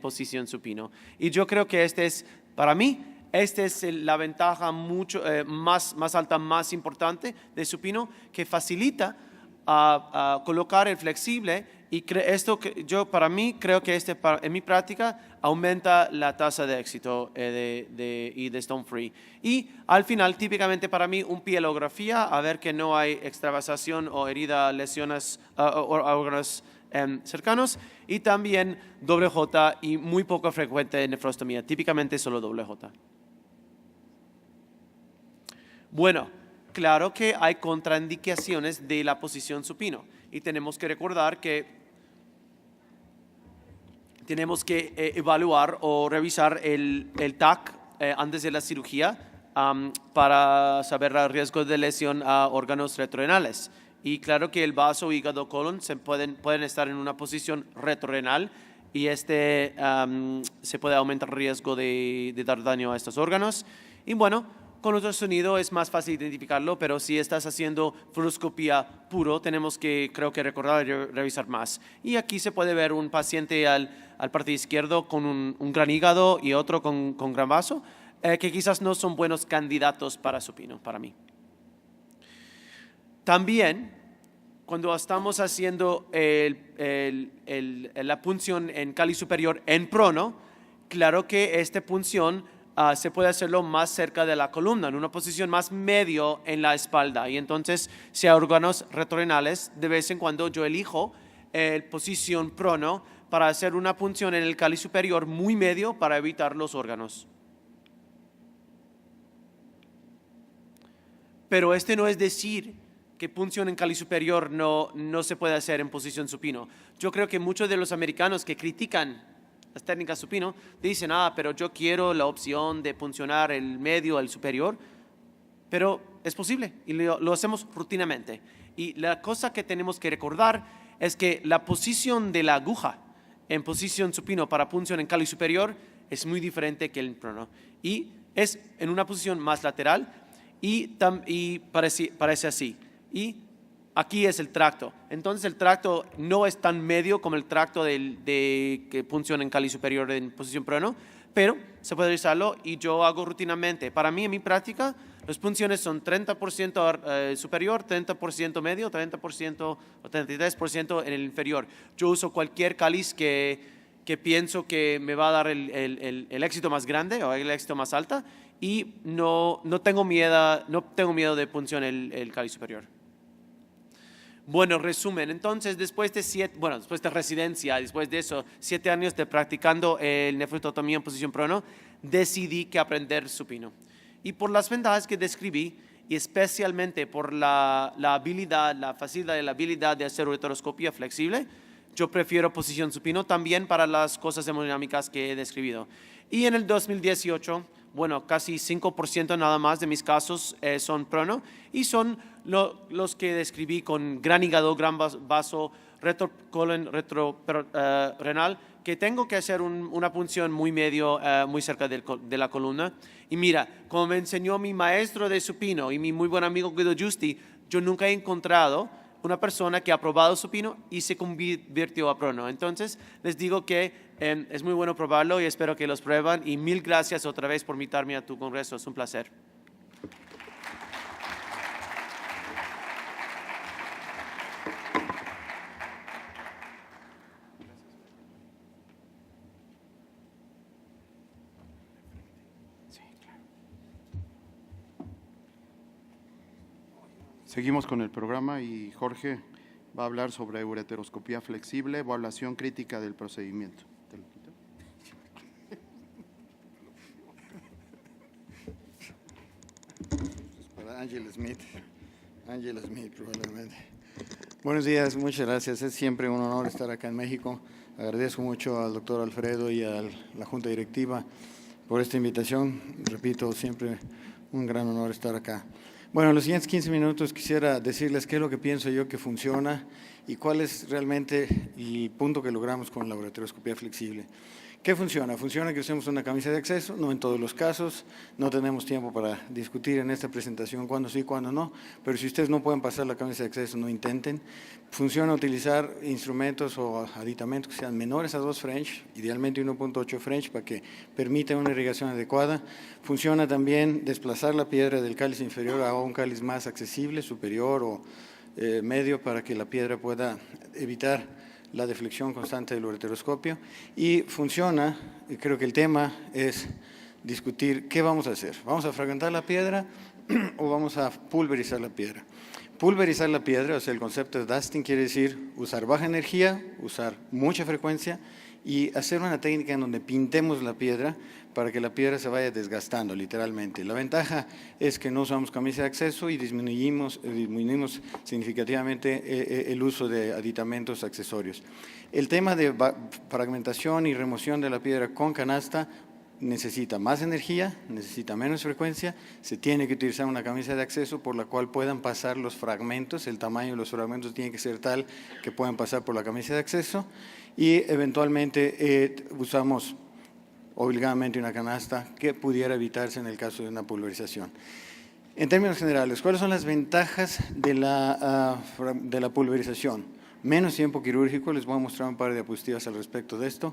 posición supino. Y yo creo que para mí, esta es la ventaja mucho más alta, más importante de supino, que facilita a colocar el flexible, y esto para mí creo que en mi práctica aumenta la tasa de éxito y de stone free. Y al final, típicamente para mí, un pielografía, a ver que no hay extravasación o herida, lesiones o órganos cercanos, y también doble J y muy poco frecuente nefrostomía, típicamente solo doble J. Bueno, claro que hay contraindicaciones de la posición supino y tenemos que recordar que tenemos que evaluar o revisar el TAC antes de la cirugía para saber el riesgo de lesión a órganos retrorenales. Y claro que el vaso, hígado, colon pueden estar en una posición retrorenal y se puede aumentar el riesgo de dar daño a estos órganos. Y bueno, con ultrasonido es más fácil identificarlo, pero si estás haciendo fluoroscopía puro, tenemos que, creo que recordar y revisar más. Y aquí se puede ver un paciente al parte izquierdo con un gran hígado y otro con gran vaso, que quizás no son buenos candidatos para supino, para mí. También, cuando estamos haciendo la punción en cáliz superior en prono, claro que esta punción se puede hacerlo más cerca de la columna, en una posición más medio en la espalda. Y entonces, si hay órganos retrorenales, de vez en cuando yo elijo posición prono para hacer una punción en el cáliz superior muy medio para evitar los órganos. Pero no es decir que punción en cáliz superior no se puede hacer en posición supino. Yo creo que muchos de los americanos que critican las técnicas supino dicen, pero yo quiero la opción de puncionar el medio, el superior, pero es posible y lo hacemos rutinamente. Y la cosa que tenemos que recordar es que la posición de la aguja en posición supino para punción en cáliz superior es muy diferente que el prono. Y es en una posición más lateral y parece así. Y aquí es el tracto. Entonces el tracto no es tan medio como el tracto que funciona en cáliz superior en posición prono, pero se puede realizarlo y yo hago rutinamente. Para mí, en mi práctica, las punciones son 30% superior, 30% medio, 30% o 33% en el inferior. Yo uso cualquier cáliz que pienso que me va a dar el éxito más grande o el éxito más alto, y no tengo miedo de punción el cáliz superior. Bueno, resumen, entonces después de residencia, después de eso, 7 años de practicando el nefrostotomía en posición prono, decidí que aprender supino. Y por las ventajas que describí, y especialmente por la facilidad y la habilidad de hacer ureteroscopía flexible, yo prefiero posición supino también para las cosas hemodinámicas que he describido. Y en el 2018, casi 5% nada más de mis casos son prono, y son los que describí con gran hígado, gran vaso, retrocolon, retrorenal, que tengo que hacer una punción muy medio, muy cerca de la columna. Y mira, como me enseñó mi maestro de supino y mi muy buen amigo Guido Giusti, yo nunca he encontrado una persona que ha probado supino y se convirtió a prono. Entonces, les digo que es muy bueno probarlo y espero que los prueban. Y mil gracias otra vez por invitarme a tu congreso. Es un placer. Seguimos con el programa y Jorge va a hablar sobre ureteroscopía flexible, evaluación crítica del procedimiento. ¿Te lo quito? Es para Angela Smith probablemente. Buenos días, muchas gracias. Es siempre un honor estar acá en México. Agradezco mucho al doctor Alfredo y a la Junta Directiva por esta invitación. Repito, siempre un gran honor estar acá. Bueno, en los siguientes 15 minutos quisiera decirles qué es lo que pienso yo que funciona y cuál es realmente el punto que logramos con la ureteroscopía flexible. ¿Qué funciona? Funciona que usemos una camisa de acceso, no en todos los casos, no tenemos tiempo para discutir en esta presentación cuándo sí, cuándo no, pero si ustedes no pueden pasar la camisa de acceso, no intenten. Funciona utilizar instrumentos o aditamentos que sean menores a 2 French, idealmente 1.8 French para que permita una irrigación adecuada. Funciona también desplazar la piedra del cáliz inferior a un cáliz más accesible, superior o medio, para que la piedra pueda evitar la deflexión constante del ureteroscopio, y funciona, y creo que el tema es discutir qué vamos a hacer. ¿Vamos a fragmentar la piedra o vamos a pulverizar la piedra? Pulverizar la piedra, o sea, el concepto de dusting quiere decir usar baja energía, usar mucha frecuencia y hacer una técnica en donde pintemos la piedra para que la piedra se vaya desgastando literalmente. La ventaja es que no usamos camisa de acceso y disminuimos significativamente el uso de aditamentos accesorios. El tema de fragmentación y remoción de la piedra con canasta necesita más energía, necesita menos frecuencia, se tiene que utilizar una camisa de acceso por la cual puedan pasar los fragmentos, el tamaño de los fragmentos tiene que ser tal que puedan pasar por la camisa de acceso, y eventualmente usamos obligadamente una canasta que pudiera evitarse en el caso de una pulverización. En términos generales, ¿cuáles son las ventajas de la pulverización? Menos tiempo quirúrgico, les voy a mostrar un par de diapositivas al respecto de esto.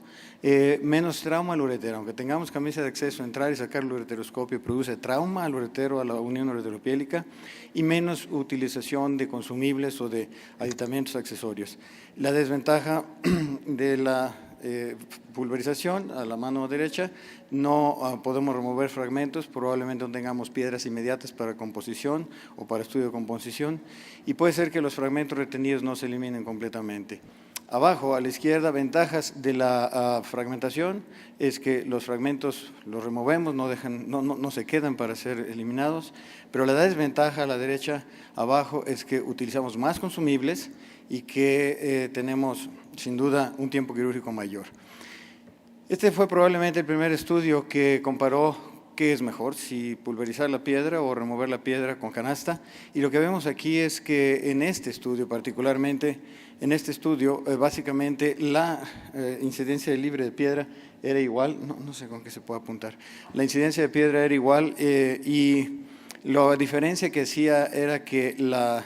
Menos trauma al uretero, aunque tengamos camisa de acceso, entrar y sacar el ureteroscopio produce trauma al uretero, a la unión ureteropiélica, y menos utilización de consumibles o de aditamentos accesorios. La desventaja de la pulverización a la mano derecha, no podemos remover fragmentos, probablemente no tengamos piedras inmediatas para composición o para estudio de composición, y puede ser que los fragmentos retenidos no se eliminen completamente. Abajo, a la izquierda, ventajas de la fragmentación es que los fragmentos los removemos, no se quedan para ser eliminados, pero la desventaja a la derecha, abajo, es que utilizamos más consumibles y que tenemos, sin duda, un tiempo quirúrgico mayor. Este fue probablemente el primer estudio que comparó qué es mejor, si pulverizar la piedra o remover la piedra con canasta, y lo que vemos aquí es que en este estudio, particularmente, en este estudio, básicamente la incidencia libre de piedra era igual, no sé con qué se puede apuntar, la incidencia de piedra era igual, y la diferencia que hacía era que la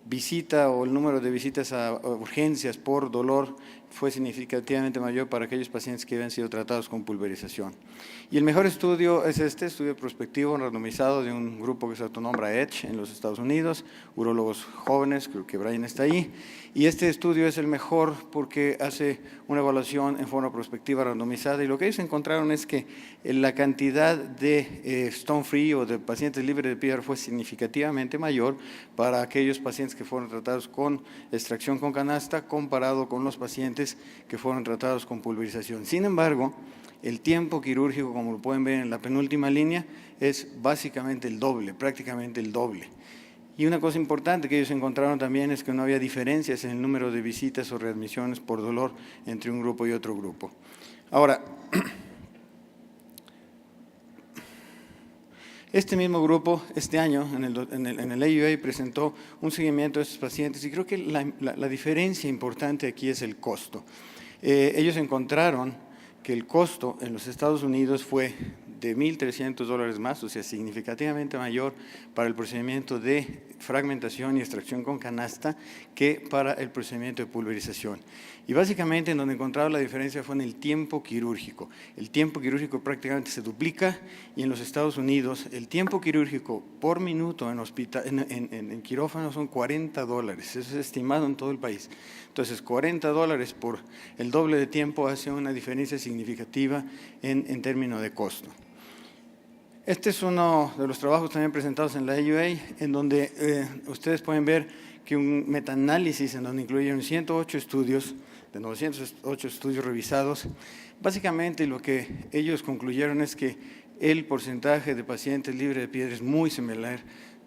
visita o el número de visitas a urgencias por dolor fue significativamente mayor para aquellos pacientes que habían sido tratados con pulverización. Y el mejor estudio es este estudio prospectivo randomizado de un grupo que se autonombra EDGE en los Estados Unidos, urólogos jóvenes, creo que Brian está ahí, y este estudio es el mejor porque hace una evaluación en forma prospectiva randomizada, y lo que ellos encontraron es que la cantidad de stone free o de pacientes libres de piedra fue significativamente mayor para aquellos pacientes que fueron tratados con extracción con canasta comparado con los pacientes que fueron tratados con pulverización. Sin embargo, el tiempo quirúrgico, como lo pueden ver en la penúltima línea, es básicamente el doble, prácticamente el doble. Y una cosa importante que ellos encontraron también es que no había diferencias en el número de visitas o readmisiones por dolor entre un grupo y otro grupo. Ahora, este mismo grupo, este año, en el AUA, presentó un seguimiento de estos pacientes, y creo que la diferencia importante aquí es el costo. Ellos encontraron que el costo en los Estados Unidos fue de $1,300 más, o sea, significativamente mayor para el procedimiento de fragmentación y extracción con canasta que para el procedimiento de pulverización. Y básicamente en donde encontraron la diferencia fue en el tiempo quirúrgico. El tiempo quirúrgico prácticamente se duplica, y en los Estados Unidos el tiempo quirúrgico por minuto en quirófano son $40. Eso es estimado en todo el país. Entonces, $40 por el doble de tiempo hace una diferencia significativa en términos de costo. Este es uno de los trabajos también presentados en la AUA, en donde ustedes pueden ver que un metaanálisis en donde incluyeron 108 estudios, de 908 estudios revisados, básicamente lo que ellos concluyeron es que el porcentaje de pacientes libres de piedra es muy similar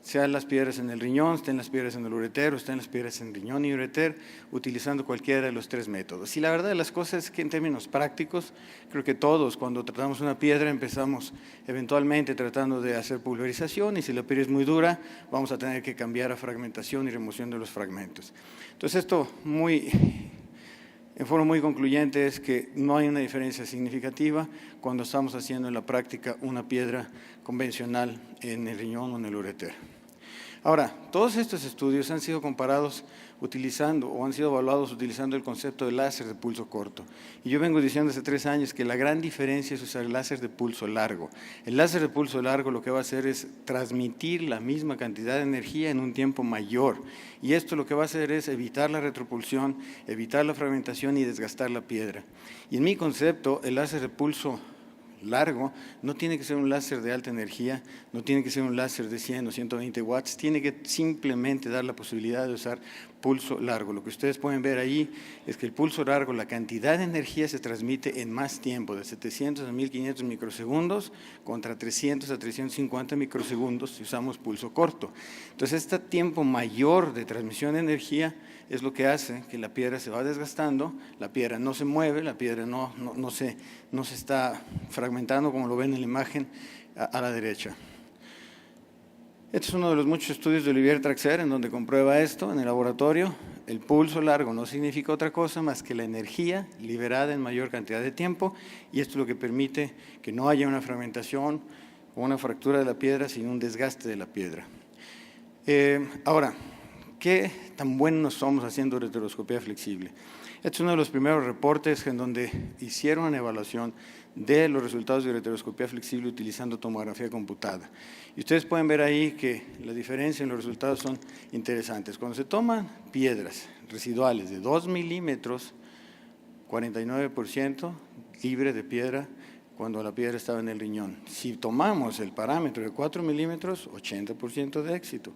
sean las piedras en el riñón, estén las piedras en el uretero, estén las piedras en riñón y ureter, utilizando cualquiera de los tres métodos. Y la verdad de las cosas es que en términos prácticos, creo que todos cuando tratamos una piedra empezamos eventualmente tratando de hacer pulverización, y si la piedra es muy dura vamos a tener que cambiar a fragmentación y remoción de los fragmentos. Entonces esto en forma muy concluyente es que no hay una diferencia significativa cuando estamos haciendo en la práctica una piedra convencional en el riñón o en el ureter. Ahora, todos estos estudios han sido comparados utilizando o han sido evaluados utilizando el concepto de láser de pulso corto. Y yo vengo diciendo hace 3 años que la gran diferencia es usar el láser de pulso largo. El láser de pulso largo lo que va a hacer es transmitir la misma cantidad de energía en un tiempo mayor. Y esto lo que va a hacer es evitar la retropulsión, evitar la fragmentación y desgastar la piedra. Y en mi concepto, el láser de pulso largo no tiene que ser un láser de alta energía, no tiene que ser un láser de 100 o 120 watts, tiene que simplemente dar la posibilidad de usar pulso largo. Lo que ustedes pueden ver ahí es que el pulso largo, la cantidad de energía se transmite en más tiempo, de 700 a 1500 microsegundos contra 300 a 350 microsegundos si usamos pulso corto. Entonces, este tiempo mayor de transmisión de energía es lo que hace que la piedra se va desgastando, la piedra no se mueve, la piedra no se está fragmentando como lo ven en la imagen a la derecha. Este es uno de los muchos estudios de Olivier Traxer en donde comprueba esto en el laboratorio. El pulso largo no significa otra cosa más que la energía liberada en mayor cantidad de tiempo, y esto es lo que permite que no haya una fragmentación o una fractura de la piedra, sino un desgaste de la piedra. Ahora, ¿qué tan buenos somos haciendo ureteroscopía flexible? Este es uno de los primeros reportes en donde hicieron una evaluación de los resultados de ureteroscopía flexible utilizando tomografía computada. Y ustedes pueden ver ahí que la diferencia en los resultados son interesantes. Cuando se toman piedras residuales de 2 milímetros, 49% libre de piedra cuando la piedra estaba en el riñón. Si tomamos el parámetro de 4 milímetros, 80% de éxito.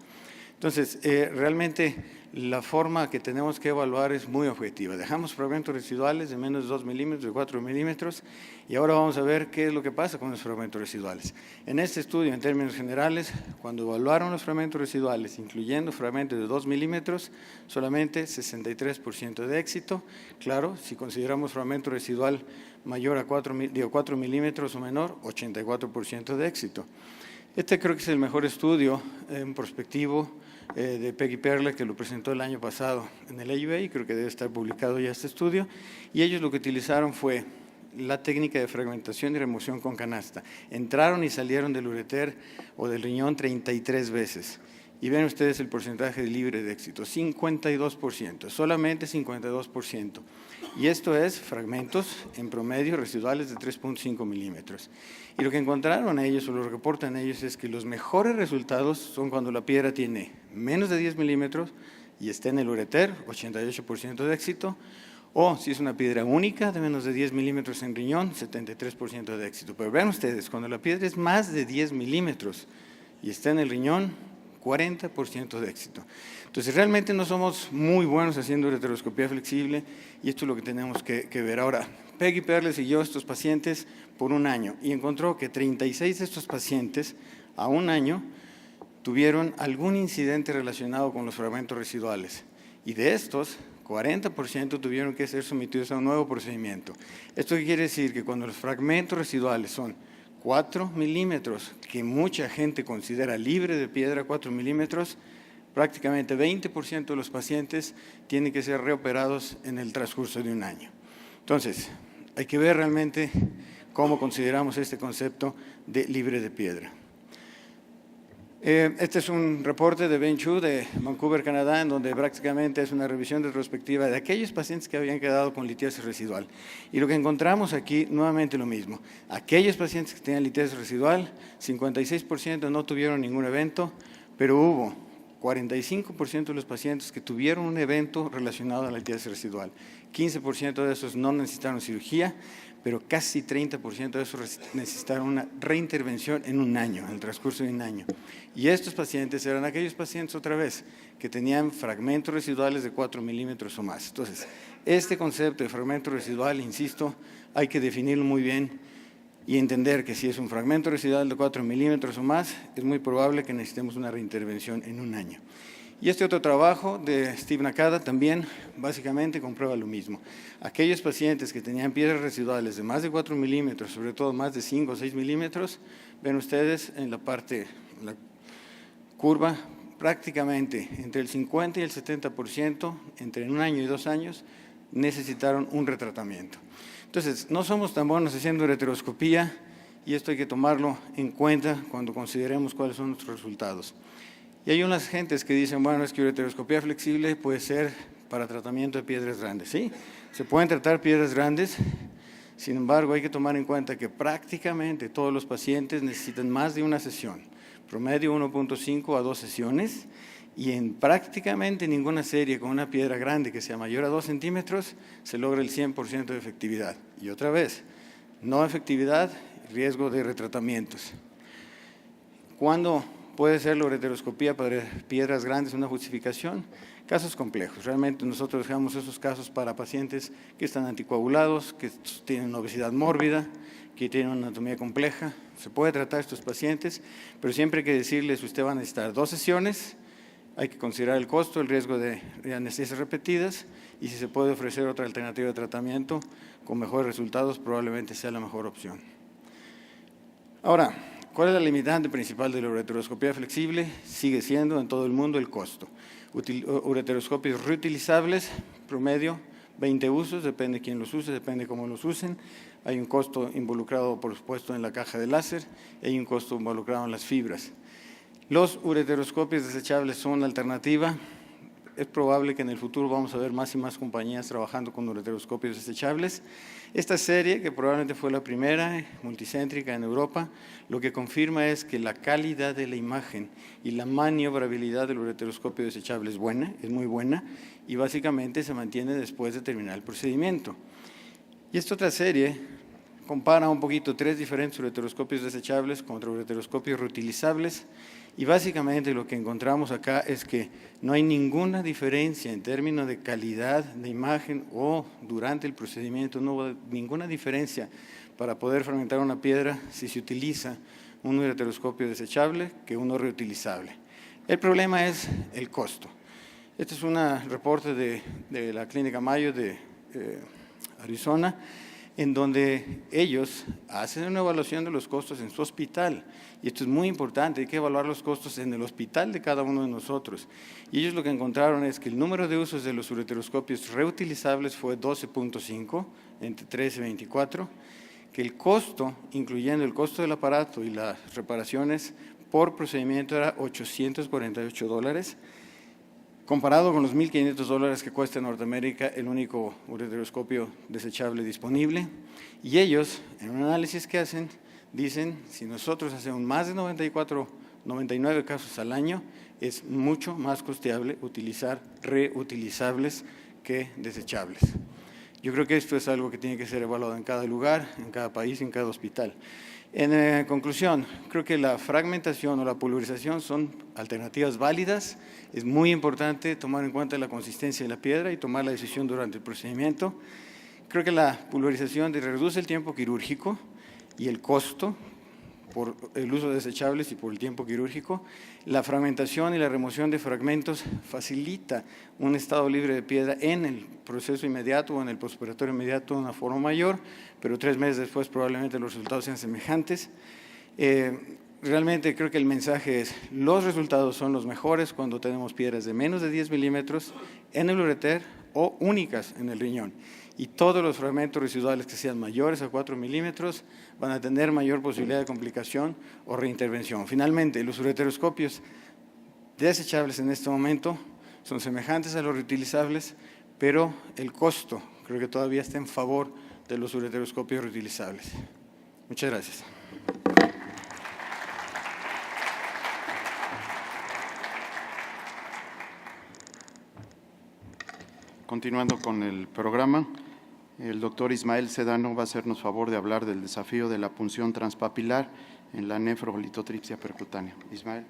Entonces, realmente la forma que tenemos que evaluar es muy objetiva. Dejamos fragmentos residuales de menos de 2 milímetros, de 4 milímetros, y ahora vamos a ver qué es lo que pasa con los fragmentos residuales. En este estudio, en términos generales, cuando evaluaron los fragmentos residuales, incluyendo fragmentos de 2 milímetros, solamente 63% de éxito. Claro, si consideramos fragmento residual mayor a 4 milímetros o menor, 84% de éxito. Este creo que es el mejor estudio prospectivo de Peggy Perle, que lo presentó el año pasado en el AUA, y creo que debe estar publicado ya este estudio. Y ellos lo que utilizaron fue la técnica de fragmentación y remoción con canasta. Entraron y salieron del ureter o del riñón 33 veces. Y ven ustedes el porcentaje de libre de éxito, 52%, solamente 52%. Y esto es fragmentos en promedio residuales de 3.5 milímetros. Y lo que encontraron ellos, o lo que reportan ellos, es que los mejores resultados son cuando la piedra tiene menos de 10 milímetros y está en el ureter, 88% de éxito, o si es una piedra única de menos de 10 milímetros en riñón, 73% de éxito. Pero vean ustedes, cuando la piedra es más de 10 milímetros y está en el riñón, 40% de éxito. Entonces, realmente no somos muy buenos haciendo ureteroscopía flexible, y esto es lo que tenemos que ver. Ahora, Peggy Perle siguió a estos pacientes por 1 año y encontró que 36 de estos pacientes a 1 año tuvieron algún incidente relacionado con los fragmentos residuales, y de estos, 40% tuvieron que ser sometidos a un nuevo procedimiento. ¿Esto qué quiere decir? Que cuando los fragmentos residuales son 4 milímetros, que mucha gente considera libre de piedra, 4 milímetros, prácticamente 20% de los pacientes tienen que ser reoperados en el transcurso de 1 año. Entonces, hay que ver realmente cómo consideramos este concepto de libre de piedra. Este es un reporte de Ben Chu de Vancouver, Canadá, en donde prácticamente es una revisión retrospectiva de aquellos pacientes que habían quedado con litiasis residual. Y lo que encontramos aquí, nuevamente lo mismo. Aquellos pacientes que tenían litiasis residual, 56% no tuvieron ningún evento, pero hubo 45% de los pacientes que tuvieron un evento relacionado a la litiasis residual. 15% de esos no necesitaron cirugía, pero casi 30% de esos necesitaron una reintervención en 1 año, en el transcurso de 1 año. Y estos pacientes eran aquellos pacientes, otra vez, que tenían fragmentos residuales de 4 milímetros o más. Entonces, este concepto de fragmento residual, insisto, hay que definirlo muy bien. y entender que si es un fragmento residual de 4 milímetros o más, es muy probable que necesitemos una reintervención en un año. Y este otro trabajo de Steve Nakada también básicamente comprueba lo mismo. Aquellos pacientes que tenían piedras residuales de más de 4 milímetros, sobre todo más de 5 o 6 milímetros, ven ustedes en la parte, la curva, prácticamente entre el 50 y el 70%, entre un año y 2 años, necesitaron un retratamiento. Entonces, no somos tan buenos haciendo ureteroscopía y esto hay que tomarlo en cuenta cuando consideremos cuáles son nuestros resultados. Y hay unas gentes que dicen, bueno, es que ureteroscopía flexible puede ser para tratamiento de piedras grandes. Sí, se pueden tratar piedras grandes, sin embargo, hay que tomar en cuenta que prácticamente todos los pacientes necesitan más de una sesión, promedio 1.5 a 2 sesiones, y en prácticamente ninguna serie con una piedra grande que sea mayor a 2 centímetros se logra el 100% de efectividad. Y otra vez, no efectividad, riesgo de retratamientos. ¿Cuándo puede ser la ureteroscopía para piedras grandes una justificación? Casos complejos. Realmente nosotros dejamos esos casos para pacientes que están anticoagulados, que tienen obesidad mórbida, que tienen una anatomía compleja. Se puede tratar a estos pacientes, pero siempre hay que decirles, usted va a necesitar 2 sesiones, hay que considerar el costo, el riesgo de anestesias repetidas y si se puede ofrecer otra alternativa de tratamiento con mejores resultados, probablemente sea la mejor opción. Ahora, ¿cuál es la limitante principal de la ureteroscopía flexible? Sigue siendo en todo el mundo el costo. Ureteroscopios reutilizables, promedio, 20 usos, depende de quién los use, depende de cómo los usen. Hay un costo involucrado, por supuesto, en la caja de láser y hay un costo involucrado en las fibras. Los ureteroscopios desechables son una alternativa. Es probable que en el futuro vamos a ver más y más compañías trabajando con ureteroscopios desechables. Esta serie, que probablemente fue la primera multicéntrica en Europa, lo que confirma es que la calidad de la imagen y la maniobrabilidad del ureteroscopio desechable es buena, es muy buena, y básicamente se mantiene después de terminar el procedimiento. Y esta otra serie compara un poquito 3 diferentes ureteroscopios desechables contra ureteroscopios reutilizables, y básicamente lo que encontramos acá es que no hay ninguna diferencia en términos de calidad de imagen o durante el procedimiento, no hubo ninguna diferencia para poder fragmentar una piedra si se utiliza un ureteroscopio desechable que uno reutilizable. El problema es el costo. Este es un reporte de la Clínica Mayo de Arizona, en donde ellos hacen una evaluación de los costos en su hospital. Y esto es muy importante, hay que evaluar los costos en el hospital de cada uno de nosotros. Y ellos lo que encontraron es que el número de usos de los ureteroscopios reutilizables fue 12.5, entre 13 y 24, que el costo, incluyendo el costo del aparato y las reparaciones por procedimiento, era $848, comparado con los $1.500 que cuesta en Norteamérica el único ureteroscopio desechable disponible. Y ellos, en un análisis que hacen, dicen, si nosotros hacemos más de 99 casos al año, es mucho más costeable utilizar reutilizables que desechables. Yo creo que esto es algo que tiene que ser evaluado en cada lugar, en cada país, en cada hospital. En conclusión, creo que la fragmentación o la pulverización son alternativas válidas. Es muy importante tomar en cuenta la consistencia de la piedra y tomar la decisión durante el procedimiento. Creo que la pulverización reduce el tiempo quirúrgico y el costo por el uso de desechables y por el tiempo quirúrgico. La fragmentación y la remoción de fragmentos facilita un estado libre de piedra en el proceso inmediato o en el postoperatorio inmediato de una forma mayor, pero 3 meses después probablemente los resultados sean semejantes. Realmente creo que el mensaje es, los resultados son los mejores cuando tenemos piedras de menos de 10 milímetros en el ureter o únicas en el riñón. Y todos los fragmentos residuales que sean mayores a 4 milímetros van a tener mayor posibilidad de complicación o reintervención. Finalmente, los ureteroscopios desechables en este momento son semejantes a los reutilizables, pero el costo creo que todavía está en favor de los ureteroscopios reutilizables. Muchas gracias. Continuando con el programa, el doctor Ismael Sedano va a hacernos favor de hablar del desafío de la punción transpapilar en la nefrolitotripsia percutánea. Ismael.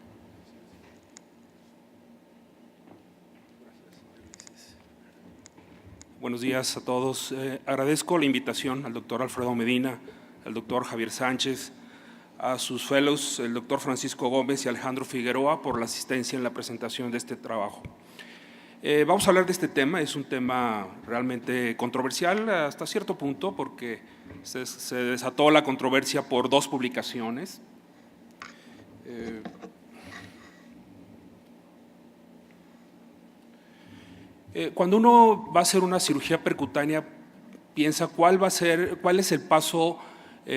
Buenos días a todos. Agradezco la invitación al doctor Alfredo Medina al doctor Javier Sánchez, a sus fellows, el doctor Francisco Gómez y Alejandro Figueroa, por la asistencia en la presentación de este trabajo. Vamos a hablar de este tema, es un tema realmente controversial hasta cierto punto porque se desató la controversia por dos publicaciones. Cuando uno va a hacer una cirugía percutánea, piensa cuál es el paso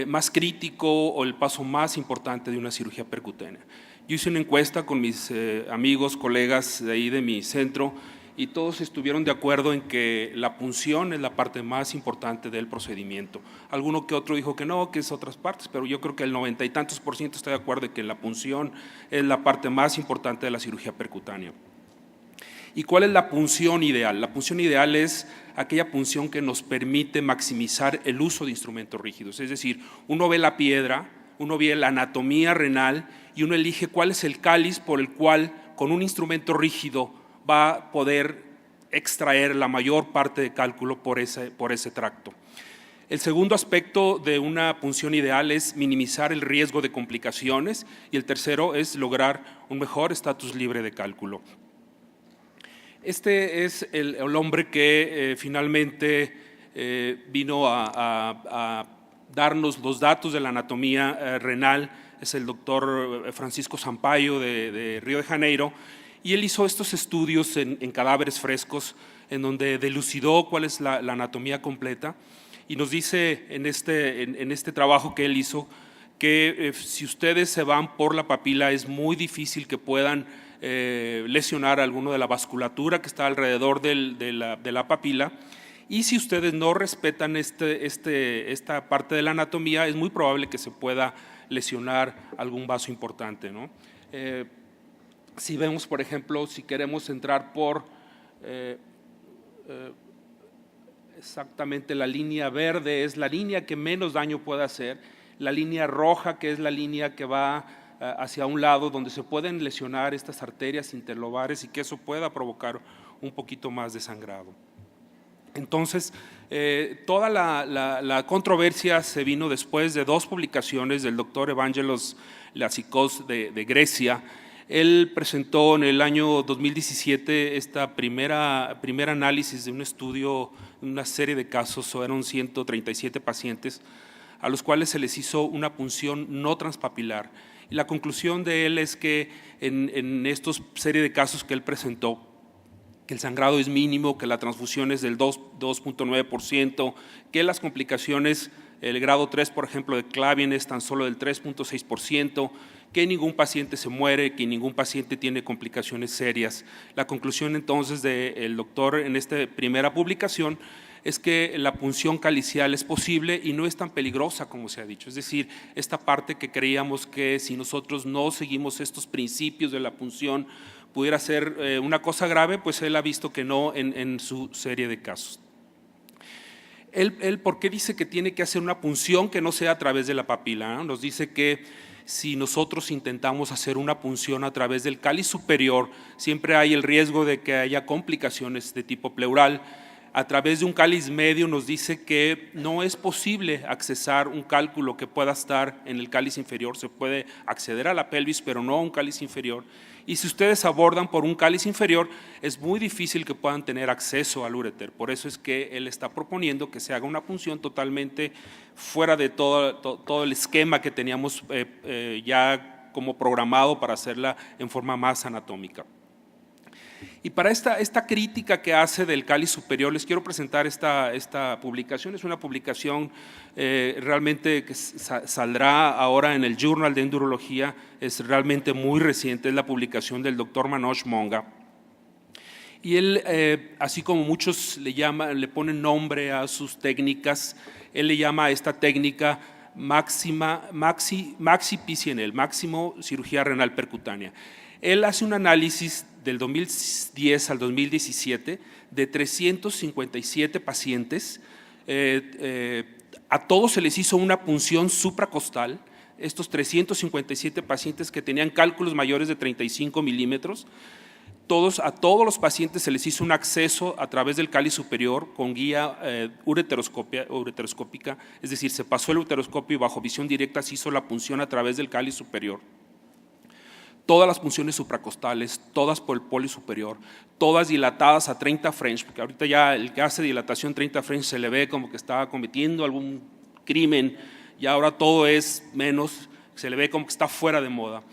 más crítico o el paso más importante de una cirugía percutánea. Yo hice una encuesta con mis amigos, colegas de ahí de mi centro, y todos estuvieron de acuerdo en que la punción es la parte más importante del procedimiento. Alguno que otro dijo que no, que es otras partes, pero yo creo que el 90 y tantos % está de acuerdo en que la punción es la parte más importante de la cirugía percutánea. ¿Y cuál es la punción ideal? La punción ideal es aquella punción que nos permite maximizar el uso de instrumentos rígidos. Es decir, uno ve la piedra, uno ve la anatomía renal y uno elige cuál es el cáliz por el cual con un instrumento rígido va a poder extraer la mayor parte de cálculo por ese tracto. El segundo aspecto de una punción ideal es minimizar el riesgo de complicaciones y el tercero es lograr un mejor estatus libre de cálculo. Este es el hombre que finalmente vino a darnos los datos de la anatomía renal, es el doctor Francisco Sampaio de Río de Janeiro, y él hizo estos estudios en cadáveres frescos en donde dilucidó cuál es la anatomía completa y nos dice en este trabajo que él hizo que si ustedes se van por la papila es muy difícil que puedan lesionar alguno de la vasculatura que está alrededor de la papila, y si ustedes no respetan esta parte de la anatomía es muy probable que se pueda lesionar algún vaso importante, ¿no? Si vemos, por ejemplo, si queremos entrar por exactamente la línea verde es la línea que menos daño puede hacer, la línea roja que es la línea que va hacia un lado donde se pueden lesionar estas arterias interlobares y que eso pueda provocar un poquito más de sangrado. Entonces, toda la controversia se vino después de dos publicaciones del doctor Evangelos Lassikos de Grecia. Él presentó en el año 2017 esta primera análisis de un estudio, una serie de casos, eran 137 pacientes, a los cuales se les hizo una punción no transpapilar. Y la conclusión de él es que en estos serie de casos que él presentó, que el sangrado es mínimo, que la transfusión es del 2.9%, que las complicaciones, el grado 3, por ejemplo, de Clavien es tan solo del 3.6%, que ningún paciente se muere, que ningún paciente tiene complicaciones serias. La conclusión entonces del doctor en esta primera publicación es que la punción calicial es posible y no es tan peligrosa como se ha dicho. Es decir, esta parte que creíamos que si nosotros no seguimos estos principios de la punción pudiera ser una cosa grave, pues él ha visto que no en su serie de casos. Él, ¿por qué dice que tiene que hacer una punción que no sea a través de la papila? ¿No? Nos dice que si nosotros intentamos hacer una punción a través del cáliz superior, siempre hay el riesgo de que haya complicaciones de tipo pleural. A través de un cáliz medio nos dice que no es posible accesar un cálculo que pueda estar en el cáliz inferior, se puede acceder a la pelvis, pero no a un cáliz inferior. Y si ustedes abordan por un cáliz inferior, es muy difícil que puedan tener acceso al uréter. Por eso es que él está proponiendo que se haga una punción totalmente fuera de todo el esquema que teníamos ya como programado para hacerla en forma más anatómica. Y para esta crítica que hace del cáliz superior, les quiero presentar esta publicación. Es una publicación realmente que saldrá ahora en el Journal de Endurología, es realmente muy reciente, es la publicación del doctor Manoj Monga. Y él, así como muchos le ponen nombre a sus técnicas, él le llama a esta técnica Maxi PCNL, máximo cirugía renal percutánea. Él hace un análisis del 2010 al 2017 de 357 pacientes. A todos se les hizo una punción supracostal. Estos 357 pacientes que tenían cálculos mayores de 35 milímetros, A todos los pacientes se les hizo un acceso a través del cáliz superior con guía ureteroscópica, es decir, se pasó el uteroscopio y bajo visión directa se hizo la punción a través del cáliz superior. Todas las punciones supracostales, todas por el poli superior, todas dilatadas a 30 French, porque ahorita ya el que hace dilatación 30 French se le ve como que estaba cometiendo algún crimen, y ahora todo es menos, se le ve como que está fuera de moda.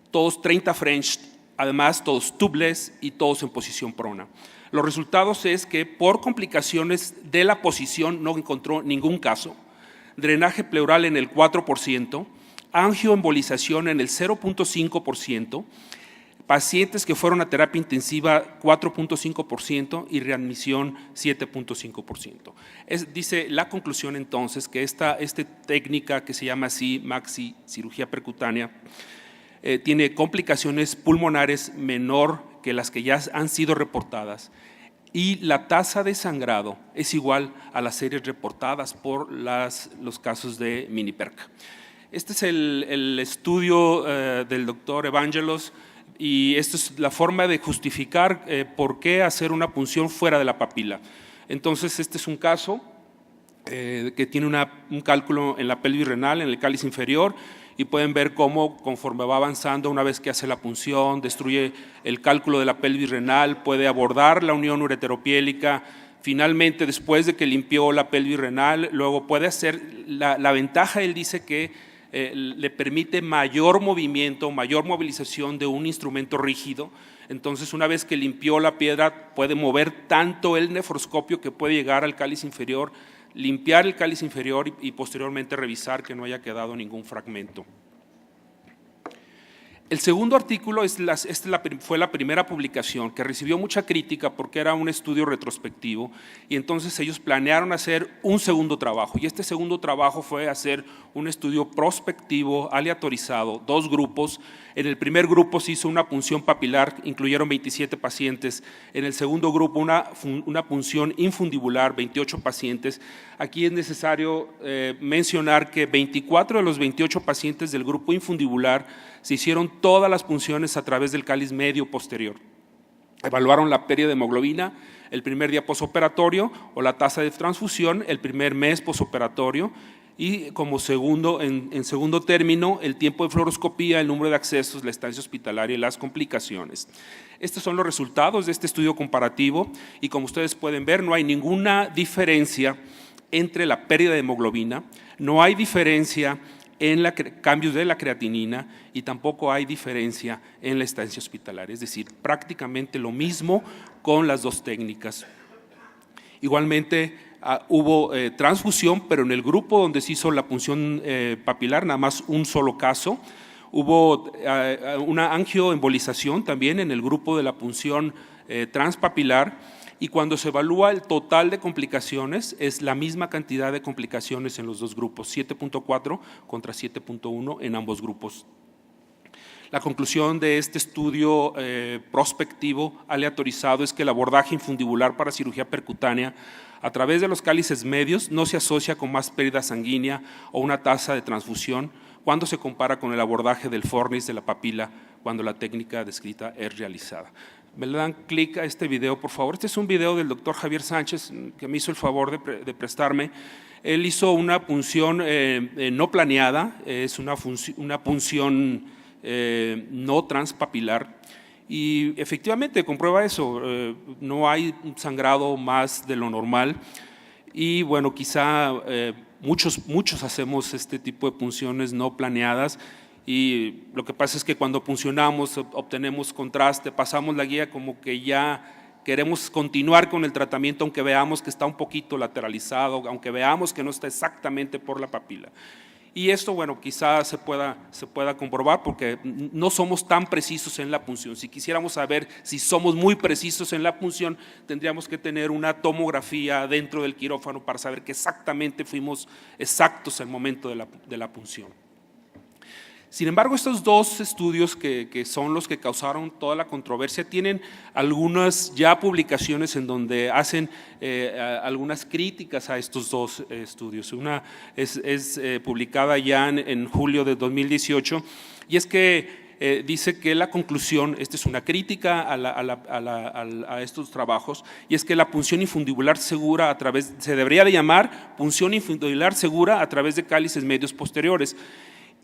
Todos 30 French, además todos tubeless y todos en posición prona. Los resultados es que por complicaciones de la posición no encontró ningún caso, drenaje pleural en el 4%, angioembolización en el 0.5%, pacientes que fueron a terapia intensiva 4.5% y readmisión 7.5%. Dice la conclusión entonces que esta técnica que se llama así, maxi cirugía percutánea, tiene complicaciones pulmonares menor que las que ya han sido reportadas y la tasa de sangrado es igual a las series reportadas por los casos de mini-PERC. Este es el estudio del doctor Evangelos y esta es la forma de justificar por qué hacer una punción fuera de la papila. Entonces, este es un caso que tiene un cálculo en la pelvis renal, en el cáliz inferior, y pueden ver cómo conforme va avanzando, una vez que hace la punción, destruye el cálculo de la pelvis renal, puede abordar la unión ureteropiélica. Finalmente, después de que limpió la pelvis renal, luego puede hacer, la ventaja, él dice que le permite mayor movimiento, mayor movilización de un instrumento rígido. Entonces, una vez que limpió la piedra, puede mover tanto el nefroscopio que puede llegar al cáliz inferior, limpiar el cáliz inferior y posteriormente revisar que no haya quedado ningún fragmento. El segundo artículo fue la primera publicación que recibió mucha crítica porque era un estudio retrospectivo y entonces ellos planearon hacer un segundo trabajo y este segundo trabajo fue hacer un estudio prospectivo aleatorizado, 2 grupos. En el primer grupo se hizo una punción papilar, incluyeron 27 pacientes. En el segundo grupo una punción infundibular, 28 pacientes. Aquí es necesario mencionar que 24 de los 28 pacientes del grupo infundibular se hicieron todas las punciones a través del cáliz medio posterior. Evaluaron la pérdida de hemoglobina el primer día posoperatorio o la tasa de transfusión el primer mes posoperatorio y como en segundo término el tiempo de fluoroscopía, el número de accesos, la estancia hospitalaria y las complicaciones. Estos son los resultados de este estudio comparativo y como ustedes pueden ver no hay ninguna diferencia entre la pérdida de hemoglobina, no hay diferencia en cambios de la creatinina y tampoco hay diferencia en la estancia hospitalaria, es decir, prácticamente lo mismo con las 2 técnicas. Igualmente hubo transfusión, pero en el grupo donde se hizo la punción papilar, nada más un solo caso. Hubo una angioembolización también en el grupo de la punción transpapilar. Y cuando se evalúa el total de complicaciones, es la misma cantidad de complicaciones en los 2 grupos, 7.4 contra 7.1 en ambos grupos. La conclusión de este estudio prospectivo aleatorizado es que el abordaje infundibular para cirugía percutánea a través de los cálices medios no se asocia con más pérdida sanguínea o una tasa de transfusión cuando se compara con el abordaje del fornis de la papila cuando la técnica descrita es realizada. Me le dan clic a este video, por favor. Este es un video del doctor Javier Sánchez, que me hizo el favor de prestarme. Él hizo una punción no planeada, es una punción no transpapilar, y efectivamente comprueba eso, no hay sangrado más de lo normal, y bueno, quizá muchos hacemos este tipo de punciones no planeadas, y lo que pasa es que cuando puncionamos obtenemos contraste, pasamos la guía como que ya queremos continuar con el tratamiento aunque veamos que está un poquito lateralizado, aunque veamos que no está exactamente por la papila. Y esto, bueno, quizás se pueda comprobar porque no somos tan precisos en la punción. Si quisiéramos saber si somos muy precisos en la punción, tendríamos que tener una tomografía dentro del quirófano para saber que exactamente fuimos exactos al momento de la punción. Sin embargo, estos 2 estudios que son los que causaron toda la controversia tienen algunas ya publicaciones en donde hacen algunas críticas a estos 2 estudios. Una es publicada ya en julio de 2018 y es que dice que la conclusión, esta es una crítica a estos trabajos, y es que la punción infundibular segura se debería de llamar punción infundibular segura a través de cálices medios posteriores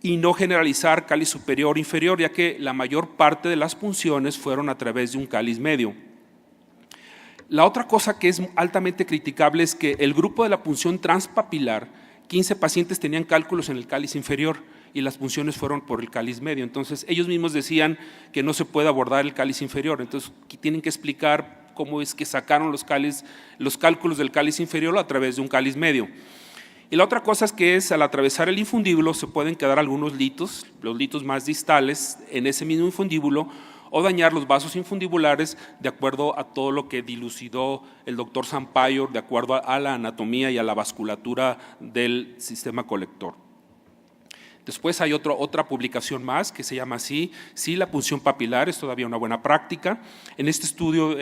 y no generalizar cáliz superior o inferior, ya que la mayor parte de las punciones fueron a través de un cáliz medio. La otra cosa que es altamente criticable es que el grupo de la punción transpapilar, 15 pacientes tenían cálculos en el cáliz inferior y las punciones fueron por el cáliz medio. Entonces, ellos mismos decían que no se puede abordar el cáliz inferior. Entonces, tienen que explicar cómo es que sacaron los cálculos del cáliz inferior a través de un cáliz medio. Y la otra cosa es que al atravesar el infundíbulo se pueden quedar algunos litos, los litos más distales en ese mismo infundíbulo, o dañar los vasos infundibulares de acuerdo a todo lo que dilucidó el doctor Sampaio, de acuerdo a la anatomía y a la vasculatura del sistema colector. Después hay otra publicación más que se llama así, sí, la punción papilar es todavía una buena práctica. En este estudio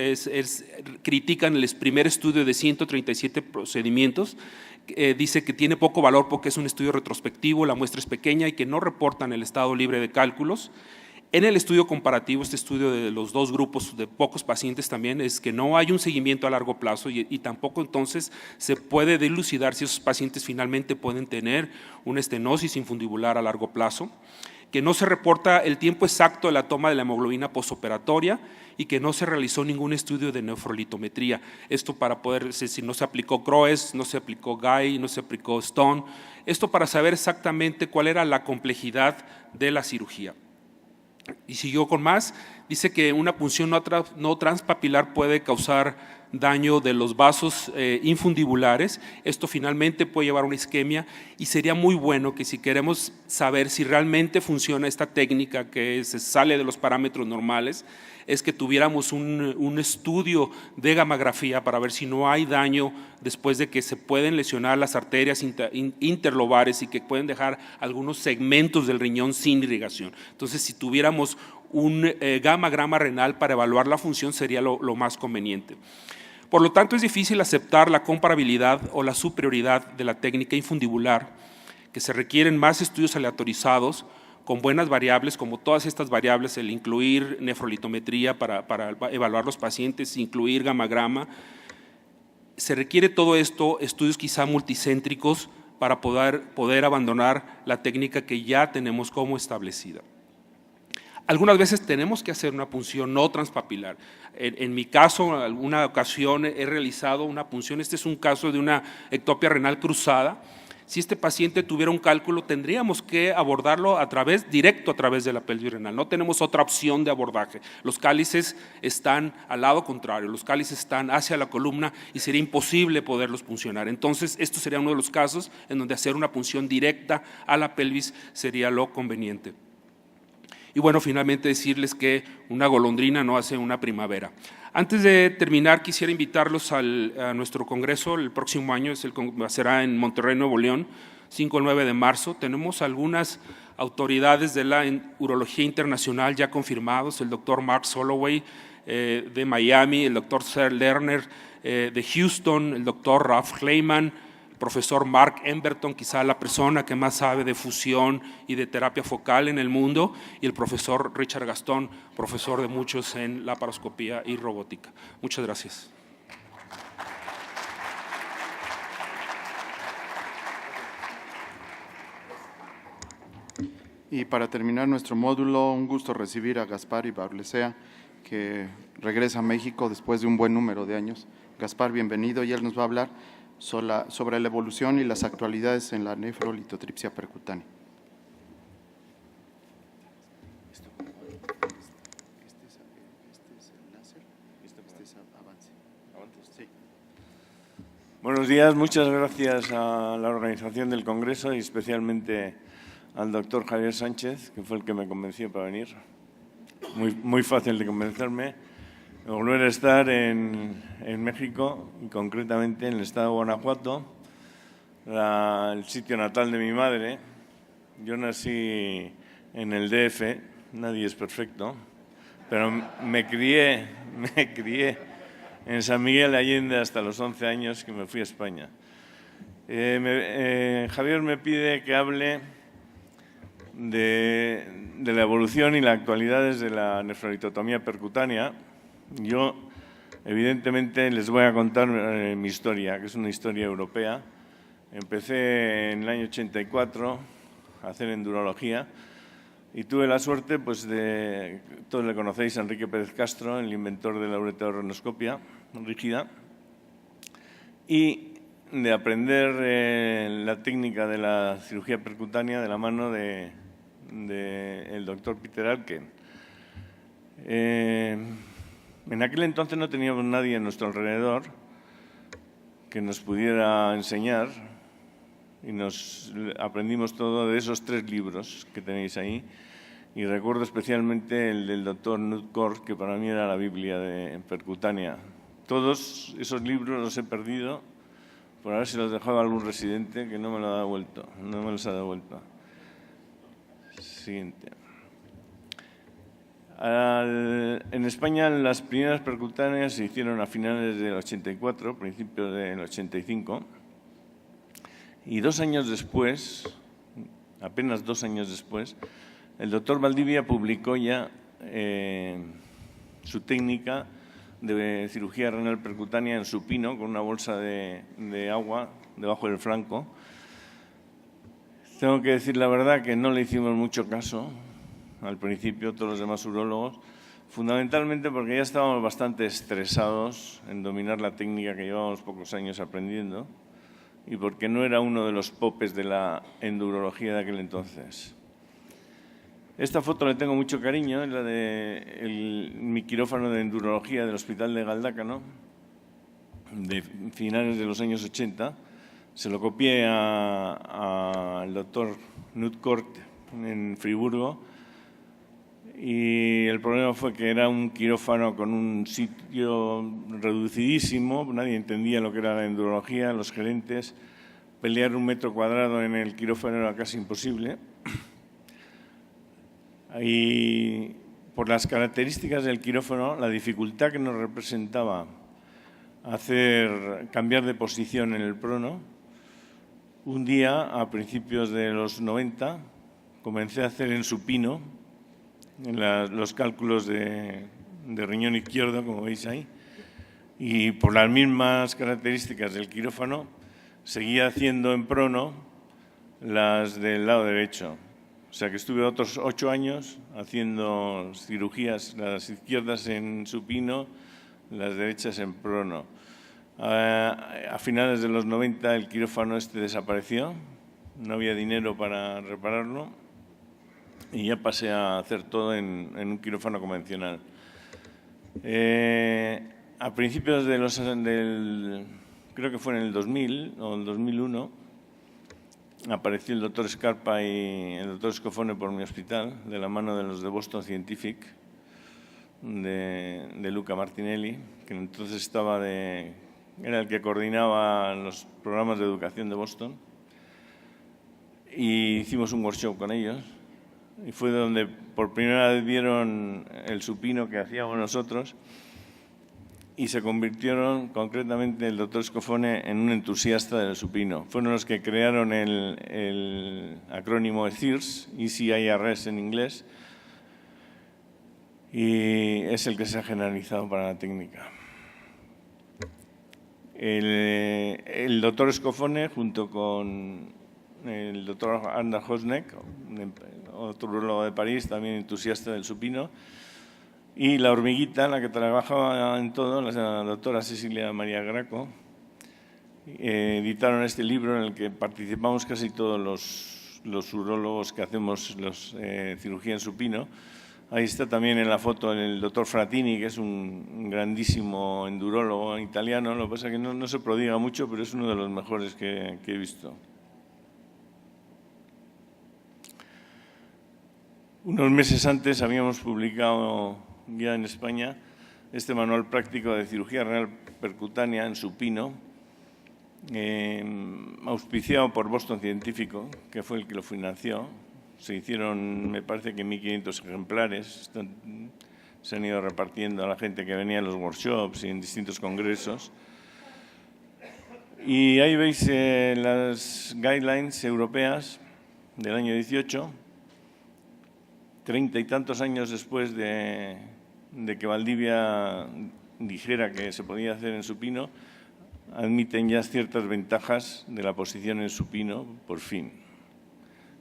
critican el primer estudio de 137 procedimientos, dice que tiene poco valor porque es un estudio retrospectivo, la muestra es pequeña y que no reportan el estado libre de cálculos. En el estudio comparativo, este estudio de los dos grupos de pocos pacientes también, es que no hay un seguimiento a largo plazo y tampoco entonces se puede dilucidar si esos pacientes finalmente pueden tener una estenosis infundibular a largo plazo, que no se reporta el tiempo exacto de la toma de la hemoglobina postoperatoria y que no se realizó ningún estudio de nefrolitometría. Esto para poder, si no se aplicó Croes, no se aplicó Guy, no se aplicó Stone, esto para saber exactamente cuál era la complejidad de la cirugía. Y siguió con más, dice que una punción no transpapilar puede causar daño de los vasos infundibulares, esto finalmente puede llevar a una isquemia y sería muy bueno que si queremos saber si realmente funciona esta técnica que se sale de los parámetros normales, es que tuviéramos un estudio de gammagrafía para ver si no hay daño después de que se pueden lesionar las arterias interlobares y que pueden dejar algunos segmentos del riñón sin irrigación. Entonces, si tuviéramos un gammagrama renal para evaluar la función sería lo más conveniente. Por lo tanto, es difícil aceptar la comparabilidad o la superioridad de la técnica infundibular, que se requieren más estudios aleatorizados con buenas variables, como todas estas variables, el incluir nefrolitometría para evaluar los pacientes, incluir gammagrama. Se requiere todo esto, estudios quizá multicéntricos para poder abandonar la técnica que ya tenemos como establecida. Algunas veces tenemos que hacer una punción no transpapilar. En mi caso, en alguna ocasión he realizado una punción, este es un caso de una ectopia renal cruzada. Si este paciente tuviera un cálculo, tendríamos que abordarlo directo a través de la pelvis renal. No tenemos otra opción de abordaje. Los cálices están al lado contrario, los cálices están hacia la columna y sería imposible poderlos puncionar. Entonces, esto sería uno de los casos en donde hacer una punción directa a la pelvis sería lo conveniente. Y bueno, finalmente decirles que una golondrina no hace una primavera. Antes de terminar, quisiera invitarlos a nuestro congreso el próximo año, será en Monterrey, Nuevo León, 5 al 9 de marzo. Tenemos algunas autoridades de la urología internacional ya confirmados, el doctor Mark Soloway de Miami, el doctor Sir Lerner de Houston, el doctor Ralph Kleiman, el profesor Mark Emberton, quizá la persona que más sabe de fusión y de terapia focal en el mundo, y el profesor Richard Gastón, profesor de muchos en laparoscopía y robótica. Muchas gracias. Y para terminar nuestro módulo, un gusto recibir a Gaspar Ibarlesea, que regresa a México después de un buen número de años. Gaspar, bienvenido, y él nos va a hablar sobre la evolución y las actualidades en la nefrolitotripsia percutánea. Buenos días, muchas gracias a la organización del Congreso y especialmente al doctor Javier Sánchez, que fue el que me convenció para venir. Muy fácil de convencerme. Volver a estar en México, y concretamente en el estado de Guanajuato, el sitio natal de mi madre. Yo nací en el DF, nadie es perfecto, pero me crié en San Miguel de Allende hasta los 11 años que me fui a España. Javier me pide que hable de la evolución y las actualidades de la nefrolitotomía percutánea. Yo, evidentemente, les voy a contar mi historia, que es una historia europea. Empecé en el año 84 a hacer endurología y tuve la suerte, pues, todos le conocéis, a Enrique Pérez Castro, el inventor de la ureterorhinoscopia rígida, y de aprender la técnica de la cirugía percutánea de la mano del doctor Peter Alken. En aquel entonces no teníamos nadie a nuestro alrededor que nos pudiera enseñar y nos aprendimos todo de esos 3 libros que tenéis ahí. Y recuerdo especialmente el del doctor Knut Kort, que para mí era la Biblia de percutánea. Todos esos libros los he perdido por haber si los dejado a algún residente que no me los ha devuelto. Siguiente. En España las primeras percutáneas se hicieron a finales del 84, principios del 85, y 2 años después, apenas 2 años después, el doctor Valdivia publicó ya su técnica de cirugía renal percutánea en supino con una bolsa de agua debajo del flanco. Tengo que decir la verdad que no le hicimos mucho caso al principio, todos los demás urólogos, fundamentalmente porque ya estábamos bastante estresados en dominar la técnica que llevábamos pocos años aprendiendo y porque no era uno de los popes de la endurología de aquel entonces. Esta foto le tengo mucho cariño, es la de mi quirófano de endurología del Hospital de Galdácano, de finales de los años 80. Se lo copié al doctor Knut Kort en Friburgo y el problema fue que era un quirófano con un sitio reducidísimo, nadie entendía lo que era la endurología, los gerentes, pelear 1 metro cuadrado en el quirófano era casi imposible. Y por las características del quirófano, la dificultad que nos representaba cambiar de posición en el prono, un día, a principios de los 90, comencé a hacer en supino los cálculos de riñón izquierdo, como veis ahí, y por las mismas características del quirófano, seguía haciendo en prono las del lado derecho. O sea que estuve otros 8 años haciendo cirugías, las izquierdas en supino, las derechas en prono. A finales de los 90 el quirófano desapareció, no había dinero para repararlo y ya pasé a hacer todo en un quirófano convencional. A principios creo que fue en el 2000 o el 2001, apareció el doctor Scarpa y el doctor Scofone por mi hospital, de la mano de los de Boston Scientific, de Luca Martinelli, que entonces era el que coordinaba los programas de educación de Boston. Y hicimos un workshop con ellos. Y fue donde por primera vez vieron el supino que hacíamos nosotros y se convirtieron, concretamente el doctor Scofone, en un entusiasta del supino. Fueron los que crearon el acrónimo ECIRS, ECIRS en inglés, y es el que se ha generalizado para la técnica. El doctor Scofone, junto con el doctor Arna Hosnek, otro urologo de París, también entusiasta del supino, y la hormiguita, la que trabajaba en todo, la doctora Cecilia María Graco, editaron este libro en el que participamos casi todos los urólogos que hacemos cirugía en supino. Ahí está también en la foto el doctor Fratini, que es un grandísimo endurólogo italiano. Lo que pasa es que no se prodiga mucho, pero es uno de los mejores que he visto. Unos meses antes habíamos publicado ya en España este manual práctico de cirugía renal percutánea en supino, auspiciado por Boston Científico, que fue el que lo financió. Se hicieron, me parece que 1.500 ejemplares, se han ido repartiendo a la gente que venía a los workshops y en distintos congresos. Y ahí veis las guidelines europeas del año 18, 30 y tantos años después de que Valdivia dijera que se podía hacer en supino, admiten ya ciertas ventajas de la posición en supino, por fin.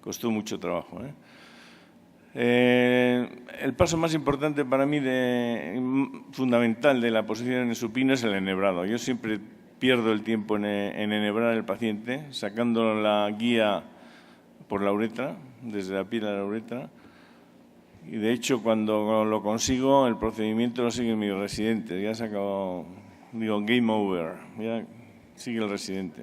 Costó mucho trabajo, el paso más importante para mí, fundamental de la posición en supino, es el enhebrado. Yo siempre pierdo el tiempo en enhebrar al paciente, sacando la guía por la uretra, desde la piel a la uretra. Y de hecho, cuando lo consigo, el procedimiento lo siguen mis residentes. Ya se acabó, digo, game over, ya sigue el residente.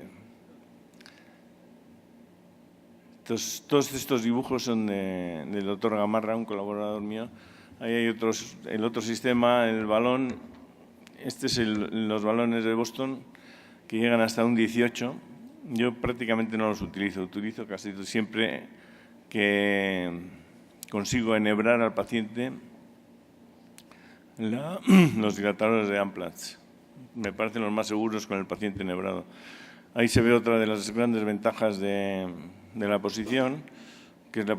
Todos estos dibujos son del doctor Gamarra, un colaborador mío. Ahí hay el otro sistema, el balón. Este es los balones de Boston, que llegan hasta un 18. Yo prácticamente no los utilizo casi siempre que consigo enhebrar al paciente los dilatadores de Amplatz. Me parecen los más seguros con el paciente enhebrado. Ahí se ve otra de las grandes ventajas de la posición, que es la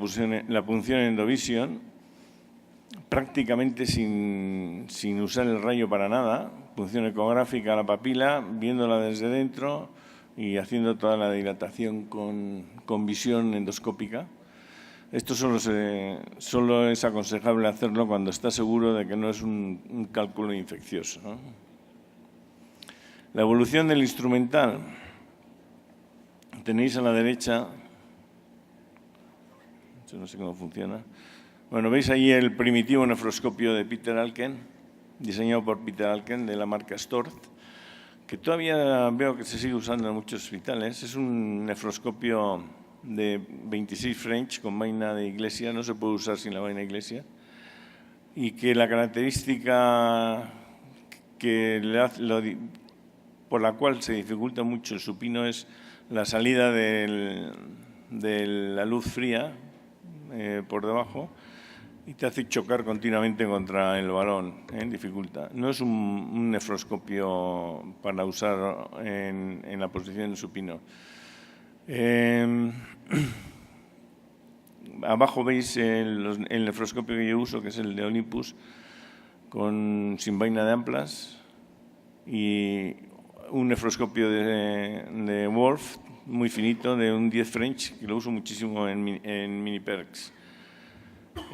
punción endovisión, prácticamente sin usar el rayo para nada, punción ecográfica a la papila, viéndola desde dentro y haciendo toda la dilatación con visión endoscópica. Esto solo es aconsejable hacerlo cuando está seguro de que no es un cálculo infeccioso, ¿no? La evolución del instrumental. Tenéis a la derecha, no sé cómo funciona. Bueno, veis ahí el primitivo nefroscopio de Peter Alken, diseñado por Peter Alken, de la marca Storz, que todavía veo que se sigue usando en muchos hospitales. Es un nefroscopio de 26 French con vaina de iglesia, no se puede usar sin la vaina de iglesia, y que la característica por la cual se dificulta mucho el supino es la salida de la luz fría por debajo y te hace chocar continuamente contra el balón, dificulta. No es un nefroscopio para usar en la posición del supino. Abajo veis el nefroscopio que yo uso, que es el de Olympus, sin vaina de amplas, y un nefroscopio de Wolf, muy finito, de un 10 French, que lo uso muchísimo en mini-perks.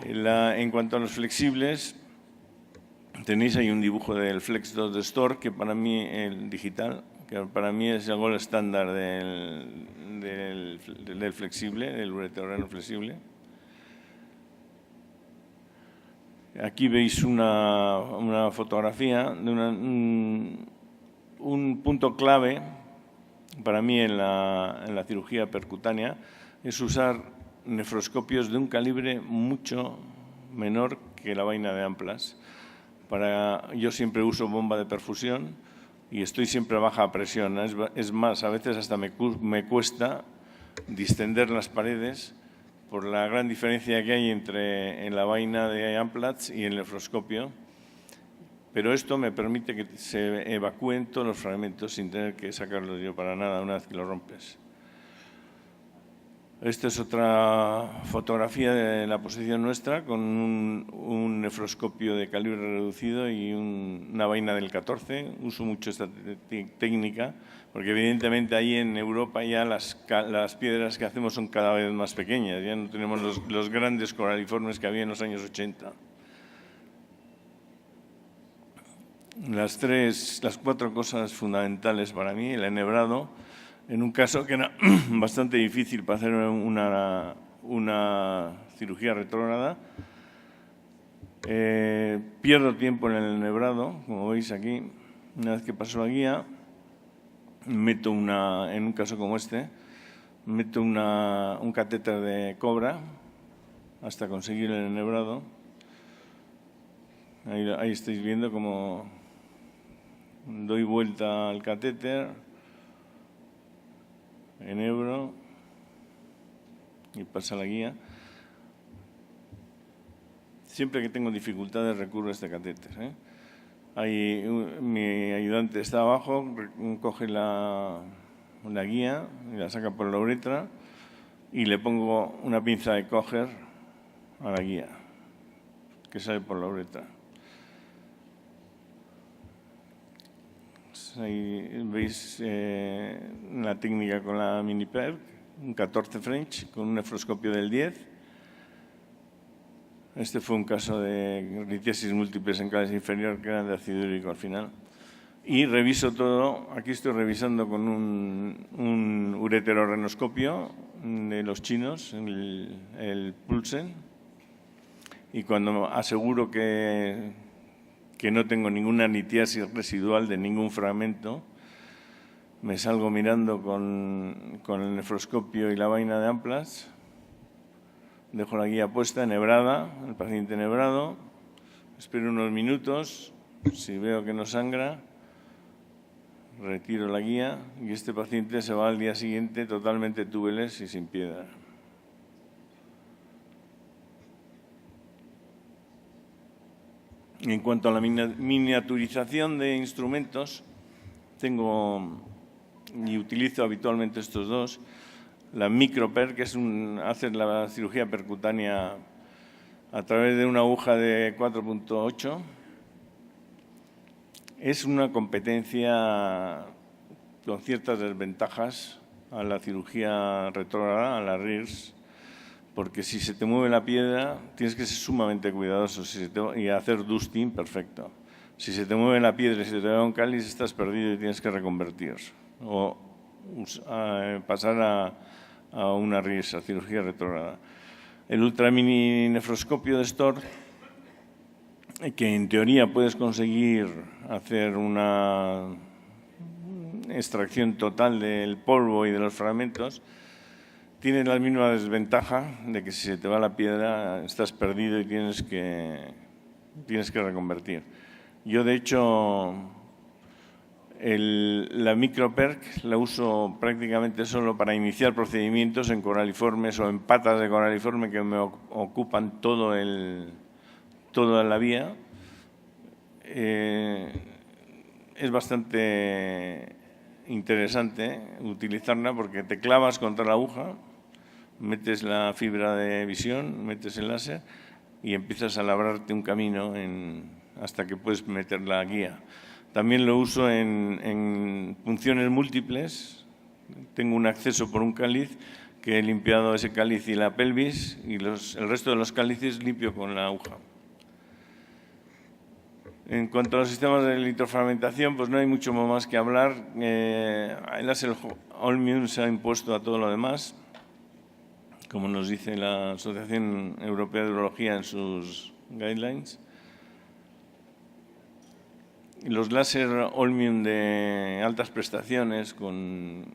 En cuanto a los flexibles, tenéis ahí un dibujo del Flex 2 de Storz, que para mí, el digital, que para mí es el gol estándar del flexible, del ureterano flexible. Aquí veis una fotografía de un punto clave para mí en la cirugía percutánea, es usar nefroscopios de un calibre mucho menor que la vaina de amplas. Yo siempre uso bomba de perfusión y estoy siempre a baja presión. Es más, a veces hasta me cuesta distender las paredes por la gran diferencia que hay en la vaina de Amplatz y el nefroscopio. Pero esto me permite que se evacúen todos los fragmentos sin tener que sacarlos yo para nada una vez que los rompes. Esta es otra fotografía de la posición nuestra con un nefroscopio de calibre reducido y una vaina del 14. Uso mucho esta técnica porque evidentemente ahí en Europa ya las piedras que hacemos son cada vez más pequeñas. Ya no tenemos los grandes coraliformes que había en los años 80. Las cuatro cosas fundamentales para mí, el enhebrado, en un caso que era bastante difícil para hacer una cirugía retrógrada. Pierdo tiempo en el enhebrado, como veis aquí. Una vez que paso la guía, meto en un caso como este, meto un catéter de cobra hasta conseguir el enhebrado. Ahí estáis viendo cómo doy vuelta al catéter, enhebro y pasa la guía. Siempre que tengo dificultades recurro a este catéter, mi ayudante está abajo, coge la guía y la saca por la uretra y le pongo una pinza de coger a la guía. que sale por la uretra. Ahí veis la técnica con la mini PERC, un 14 French con un nefroscopio del 10. Este fue un caso de litiasis múltiples en cáliz inferior que era de ácido úrico al final. Y reviso todo, aquí estoy revisando con un ureterorenoscopio de los chinos, el Pulsen, y cuando aseguro que no tengo ninguna litiasis residual de ningún fragmento, me salgo mirando con el nefroscopio y la vaina de amplas, dejo la guía puesta, enhebrada, el paciente enhebrado, espero unos minutos, si veo que no sangra, retiro la guía y este paciente se va al día siguiente totalmente túbeles y sin piedra. En cuanto a la miniaturización de instrumentos, tengo y utilizo habitualmente estos dos. La MicroPERC, que es hacer la cirugía percutánea a través de una aguja de 4.8. Es una competencia con ciertas desventajas a la cirugía retrógrada, a la RIRS, porque si se te mueve la piedra tienes que ser sumamente cuidadoso y hacer dusting perfecto. Si se te mueve la piedra y se te va un cáliz, estás perdido y tienes que reconvertir o pasar a una RIRS, a cirugía retrógrada. El ultramini nefroscopio de Storz, que en teoría puedes conseguir hacer una extracción total del polvo y de los fragmentos, tiene la misma desventaja de que si se te va la piedra estás perdido y tienes que reconvertir. Yo, de hecho, la MicroPERC la uso prácticamente solo para iniciar procedimientos en coraliformes o en patas de coraliforme que me ocupan toda la vía. Es bastante interesante utilizarla porque te clavas contra la aguja, metes la fibra de visión, metes el láser y empiezas a labrarte un camino hasta que puedes meter la guía. También lo uso en punciones múltiples. Tengo un acceso por un cáliz que he limpiado ese cáliz y la pelvis y el resto de los cálices limpio con la aguja. En cuanto a los sistemas de litrofragmentación, pues no hay mucho más que hablar. El láser Holmium se ha impuesto a todo lo demás, como nos dice la Asociación Europea de Urología en sus guidelines. Los láser Holmium de altas prestaciones, con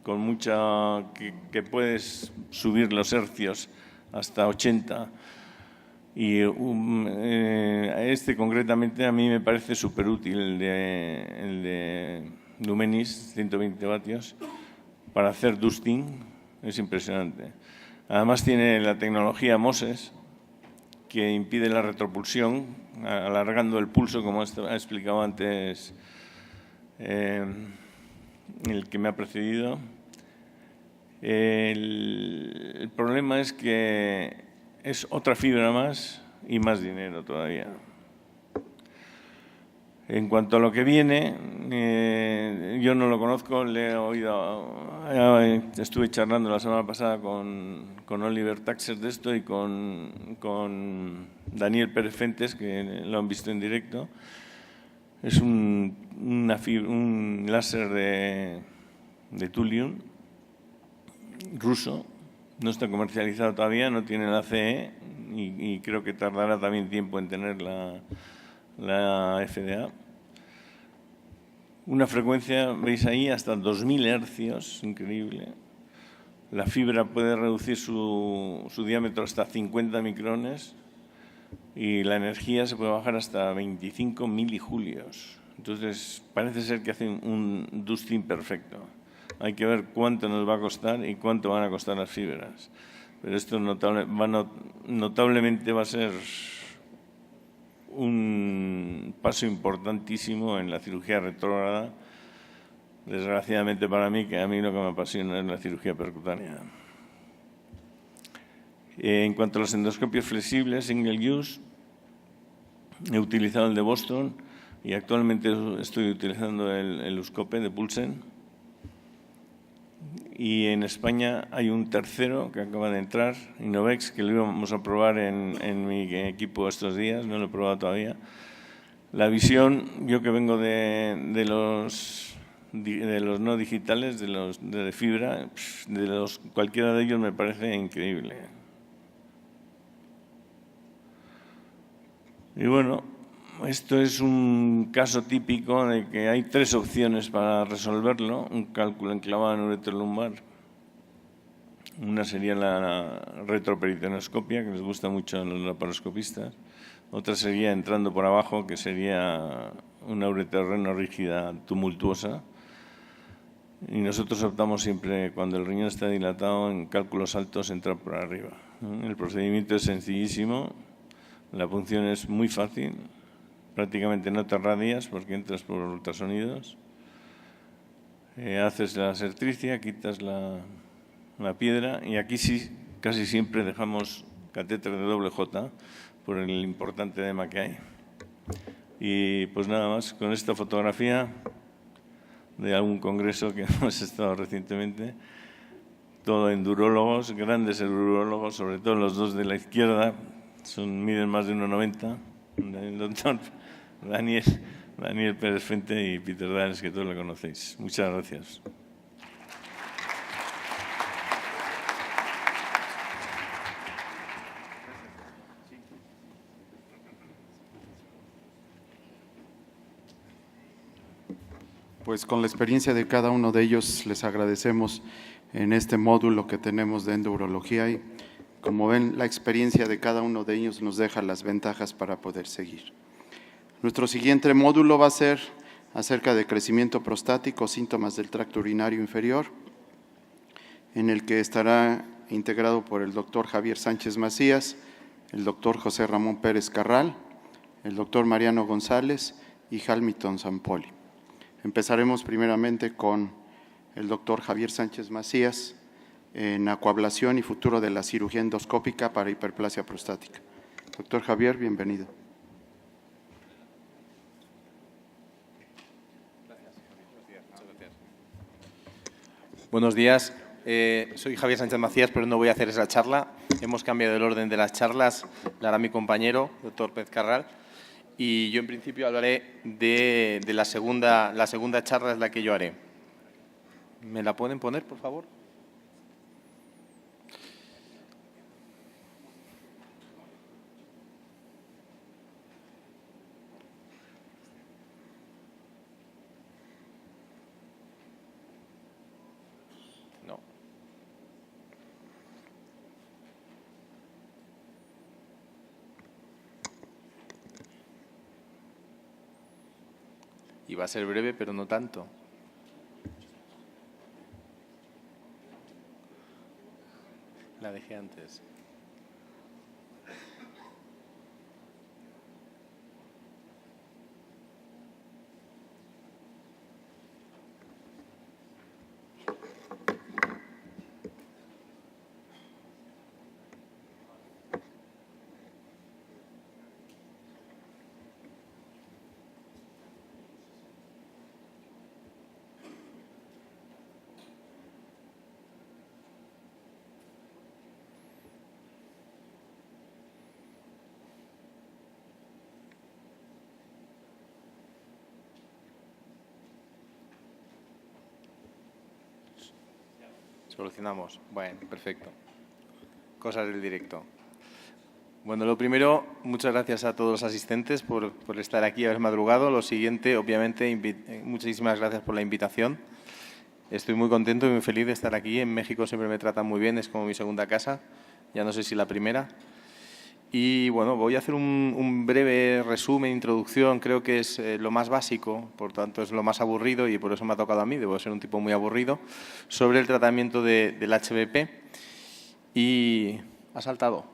mucha que puedes subir los hercios hasta 80, y concretamente a mí me parece súper útil, el de Lumenis, 120 vatios, para hacer dusting, es impresionante. Además tiene la tecnología Moses, que impide la retropulsión, alargando el pulso, como ha explicado antes el que me ha precedido. El problema es que es otra fibra más y más dinero todavía. En cuanto a lo que viene, yo no lo conozco, le he oído, estuve charlando la semana pasada con Oliver Taxer de esto y con Daniel Pérez Fentes, que lo han visto en directo. Es un láser de Thulium ruso. No está comercializado todavía, no tiene la CE y creo que tardará también tiempo en tener la FDA. Una frecuencia, veis ahí, hasta 2000 hercios, increíble. La fibra puede reducir su diámetro hasta 50 micrones y la energía se puede bajar hasta 25 milijulios. Entonces, parece ser que hace un dusting perfecto. Hay que ver cuánto nos va a costar y cuánto van a costar las fibras. Pero esto notablemente va a ser un paso importantísimo en la cirugía retrógrada. Desgraciadamente para mí, que a mí lo que me apasiona es la cirugía percutánea. En cuanto a los endoscopios flexibles, single use, He utilizado el de Boston y actualmente estoy utilizando el Uscope de Pulsen. Y en España hay un tercero que acaba de entrar, Innovex, que lo íbamos a probar en mi equipo estos días, no lo he probado todavía. La visión, yo que vengo de los no digitales, de los de fibra, cualquiera de ellos me parece increíble. Y bueno, esto es un caso típico de que hay 3 opciones para resolverlo. Un cálculo enclavado en ureter lumbar. Una sería la retroperitoneoscopia, que les gusta mucho a los laparoscopistas. Otra sería entrando por abajo, que sería una ureter reno rígida tumultuosa. Y nosotros optamos siempre, cuando el riñón está dilatado, en cálculos altos, entrar por arriba. El procedimiento es sencillísimo. La punción es muy fácil. Prácticamente no te radias porque entras por ultrasonidos. Haces la sertricia, quitas la piedra y aquí sí, casi siempre dejamos catéter de doble J por el importante edema que hay. Y pues nada más, con esta fotografía de algún congreso que hemos estado recientemente, todo en durólogos, grandes urólogos, sobre todo los 2 de la izquierda, miden más de 1,90, el doctor Daniel Pérez Fuente y Peter Daniels, que todos lo conocéis. Muchas gracias. Pues con la experiencia de cada uno de ellos les agradecemos en este módulo que tenemos de endourología y como ven la experiencia de cada uno de ellos nos deja las ventajas para poder seguir. Nuestro siguiente módulo va a ser acerca de crecimiento prostático, síntomas del tracto urinario inferior, en el que estará integrado por el doctor Javier Sánchez Macías, el doctor José Ramón Pérez Carral, el doctor Mariano González y Hamilton Zampoli. Empezaremos primeramente con el doctor Javier Sánchez Macías en acoablación y futuro de la cirugía endoscópica para hiperplasia prostática. Doctor Javier, bienvenido. Buenos días, soy Javier Sánchez Macías, pero no voy a hacer esa charla. Hemos cambiado el orden de las charlas, la hará mi compañero, doctor Pérez Carral. Y yo en principio hablaré de la segunda charla, es la que yo haré. ¿Me la pueden poner, por favor? No. Y va a ser breve, pero no tanto. La dejé antes. Solucionamos. Bueno, perfecto. Cosas del directo. Bueno, lo primero, muchas gracias a todos los asistentes por estar aquí, haber madrugado. Lo siguiente, obviamente, muchísimas gracias por la invitación. Estoy muy contento y muy feliz de estar aquí. En México siempre me tratan muy bien, es como mi segunda casa. Ya no sé si la primera. Y bueno, voy a hacer un breve resumen, introducción, creo que es lo más básico, por tanto es lo más aburrido y por eso me ha tocado a mí, debo ser un tipo muy aburrido, sobre el tratamiento del HBP. Y ha saltado.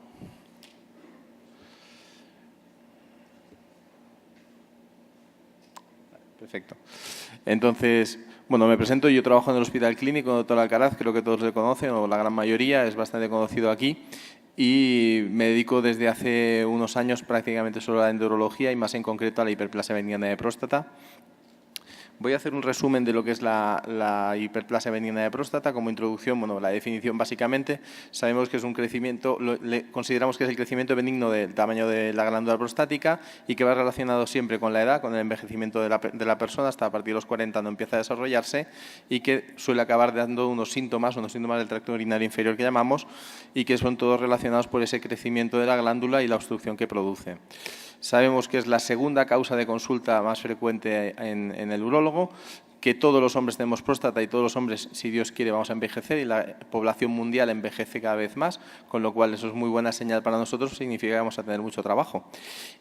Perfecto. Entonces, bueno, me presento, yo trabajo en el Hospital Clínico, doctor Alcaraz, creo que todos le conocen, o la gran mayoría, es bastante conocido aquí. y me dedico desde hace unos años prácticamente solo a la endourología y más en concreto a la hiperplasia benigna de próstata. Voy a hacer un resumen de lo que es la hiperplasia benigna de próstata. Como introducción, bueno, la definición básicamente, sabemos que es un crecimiento, consideramos que es el crecimiento benigno del tamaño de la glándula prostática y que va relacionado siempre con la edad, con el envejecimiento de la persona, hasta a partir de los 40 no empieza a desarrollarse y que suele acabar dando unos síntomas del tracto urinario inferior que llamamos y que son todos relacionados por ese crecimiento de la glándula y la obstrucción que produce. Sabemos que es la segunda causa de consulta más frecuente en el urólogo, que todos los hombres tenemos próstata y todos los hombres, si Dios quiere, vamos a envejecer y la población mundial envejece cada vez más, con lo cual eso es muy buena señal para nosotros, significa que vamos a tener mucho trabajo.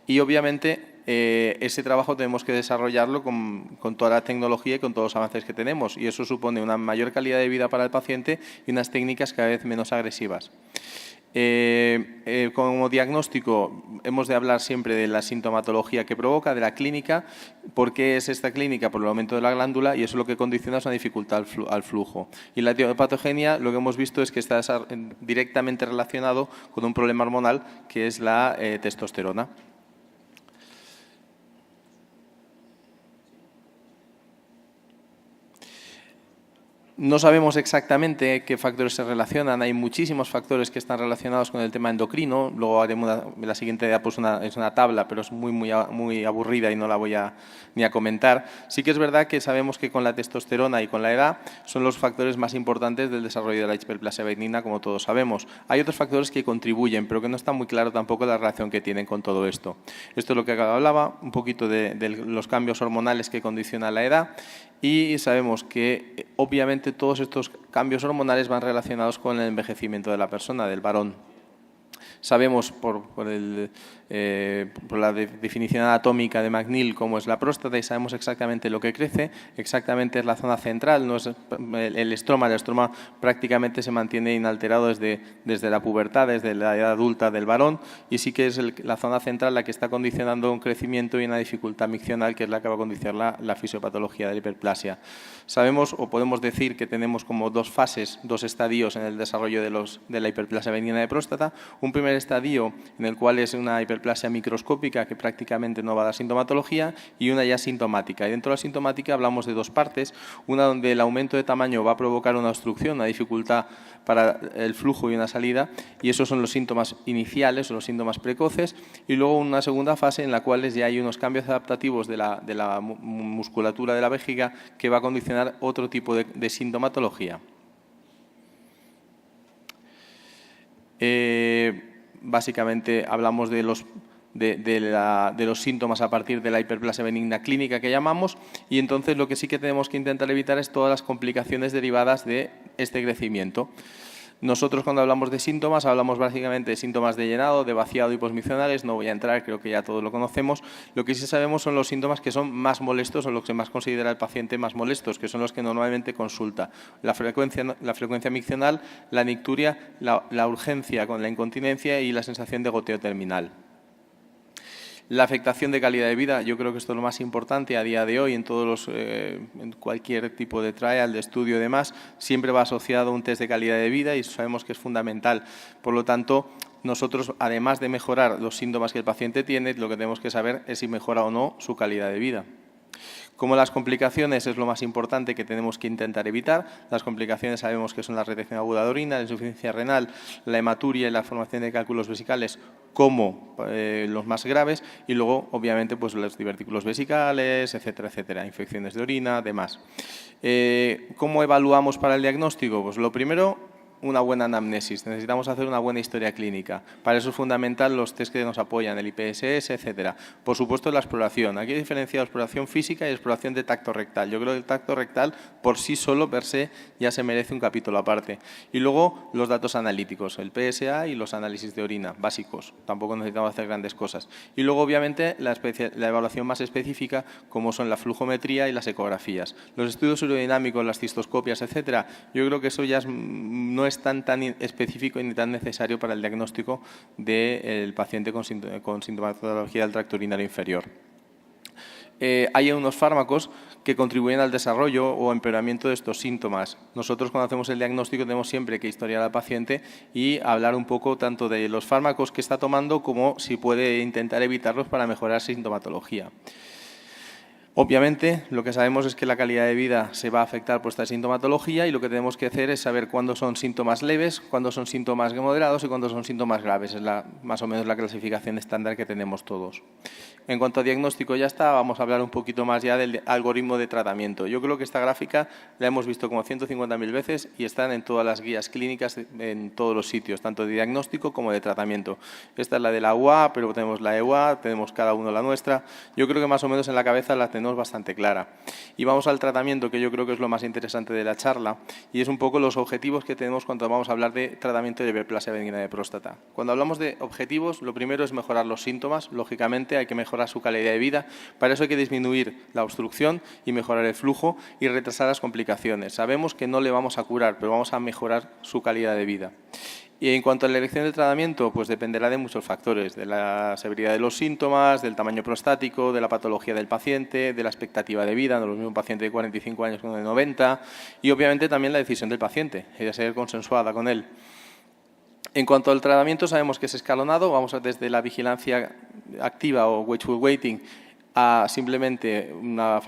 Y obviamente ese trabajo tenemos que desarrollarlo con toda la tecnología y con todos los avances que tenemos y eso supone una mayor calidad de vida para el paciente y unas técnicas cada vez menos agresivas. Como diagnóstico hemos de hablar siempre de la sintomatología que provoca, de la clínica. ¿Por qué es esta clínica? Por el aumento de la glándula y eso lo que condiciona es una dificultad al flujo. Y la etiopatogenia lo que hemos visto es que está directamente relacionado con un problema hormonal que es la testosterona. No sabemos exactamente qué factores se relacionan, hay muchísimos factores que están relacionados con el tema endocrino, luego haremos la siguiente idea, pues es una tabla, pero es muy aburrida y no la voy ni a comentar. Sí que es verdad que sabemos que con la testosterona y con la edad son los factores más importantes del desarrollo de la hiperplasia benigna, como todos sabemos. Hay otros factores que contribuyen, pero que no está muy claro tampoco la relación que tienen con todo esto. Esto es lo que hablaba, un poquito de los cambios hormonales que condicionan la edad. Y sabemos que obviamente todos estos cambios hormonales van relacionados con el envejecimiento de la persona, del varón. Sabemos por la definición anatómica de McNeil cómo es la próstata y sabemos exactamente lo que crece, exactamente es la zona central, no es el estroma prácticamente se mantiene inalterado desde la pubertad, desde la edad adulta del varón y sí que es la zona central la que está condicionando un crecimiento y una dificultad miccional que es la que va a condicionar la fisiopatología de la hiperplasia. Sabemos o podemos decir que tenemos como dos fases, dos estadios en el desarrollo de la hiperplasia benigna de próstata. Un primer estadio en el cual es una hiperplasia microscópica que prácticamente no va a dar sintomatología y una ya sintomática. Y dentro de la sintomática hablamos de dos partes, una donde el aumento de tamaño va a provocar una obstrucción, una dificultad para el flujo y una salida y esos son los síntomas iniciales o los síntomas precoces y luego una segunda fase en la cual ya hay unos cambios adaptativos de la musculatura de la vejiga que va a condicionar otro tipo de sintomatología. Básicamente hablamos de los síntomas a partir de la hiperplasia benigna clínica que llamamos y entonces lo que sí que tenemos que intentar evitar es todas las complicaciones derivadas de este crecimiento. Nosotros cuando hablamos de síntomas, hablamos básicamente de síntomas de llenado, de vaciado y posmiccionales, no voy a entrar, creo que ya todos lo conocemos. Lo que sí sabemos son los síntomas que son más molestos o los que más considera el paciente más molestos, que son los que normalmente consulta. La frecuencia miccional, la nicturia, la urgencia con la incontinencia y la sensación de goteo terminal. La afectación de calidad de vida, yo creo que esto es lo más importante a día de hoy en cualquier tipo de trial, de estudio y demás, siempre va asociado a un test de calidad de vida y sabemos que es fundamental. Por lo tanto, nosotros, además de mejorar los síntomas que el paciente tiene, lo que tenemos que saber es si mejora o no su calidad de vida. Como las complicaciones es lo más importante que tenemos que intentar evitar. Las complicaciones sabemos que son la retención aguda de orina, la insuficiencia renal, la hematuria y la formación de cálculos vesicales como los más graves y luego, obviamente, pues los divertículos vesicales, etcétera, etcétera, infecciones de orina, demás. ¿Cómo evaluamos para el diagnóstico? Pues lo primero, una buena anamnesis. Necesitamos hacer una buena historia clínica. Para eso es fundamental los test que nos apoyan, el IPSS, etcétera. Por supuesto, la exploración. Aquí hay diferenciado exploración física y exploración de tacto rectal. Yo creo que el tacto rectal, por sí solo, per se, ya se merece un capítulo aparte. Y luego, los datos analíticos, el PSA y los análisis de orina, básicos. Tampoco necesitamos hacer grandes cosas. Y luego, obviamente, la evaluación más específica, como son la flujometría y las ecografías. Los estudios urodinámicos, las cistoscopias, etcétera, yo creo que eso ya no es tan específico ni tan necesario para el diagnóstico del paciente con sintomatología del tracto urinario inferior. hay unos fármacos que contribuyen al desarrollo o empeoramiento de estos síntomas. Nosotros, cuando hacemos el diagnóstico, tenemos siempre que historiar al paciente y hablar un poco tanto de los fármacos que está tomando como si puede intentar evitarlos para mejorar sintomatología. Obviamente, lo que sabemos es que la calidad de vida se va a afectar por esta sintomatología y lo que tenemos que hacer es saber cuándo son síntomas leves, cuándo son síntomas moderados y cuándo son síntomas graves. Es más o menos la clasificación estándar que tenemos todos. En cuanto a diagnóstico ya está, vamos a hablar un poquito más ya del algoritmo de tratamiento. Yo creo que esta gráfica la hemos visto como 150.000 veces y están en todas las guías clínicas, en todos los sitios, tanto de diagnóstico como de tratamiento. Esta es la de la UA, pero tenemos la EUA, tenemos cada uno la nuestra. Yo creo que más o menos en la cabeza la tenemos bastante clara. Y vamos al tratamiento, que yo creo que es lo más interesante de la charla, y es un poco los objetivos que tenemos cuando vamos a hablar de tratamiento de hiperplasia benigna de próstata. Cuando hablamos de objetivos, lo primero es mejorar los síntomas. Lógicamente hay que mejorar su calidad de vida. Para eso hay que disminuir la obstrucción y mejorar el flujo y retrasar las complicaciones. Sabemos que no le vamos a curar, pero vamos a mejorar su calidad de vida. Y en cuanto a la elección de tratamiento, pues dependerá de muchos factores, de la severidad de los síntomas, del tamaño prostático, de la patología del paciente, de la expectativa de vida, no es lo mismo un paciente de 45 años que uno de 90, y obviamente también la decisión del paciente, debe ser consensuada con él. En cuanto al tratamiento, sabemos que es escalonado, vamos desde la vigilancia activa o watchful waiting a simplemente la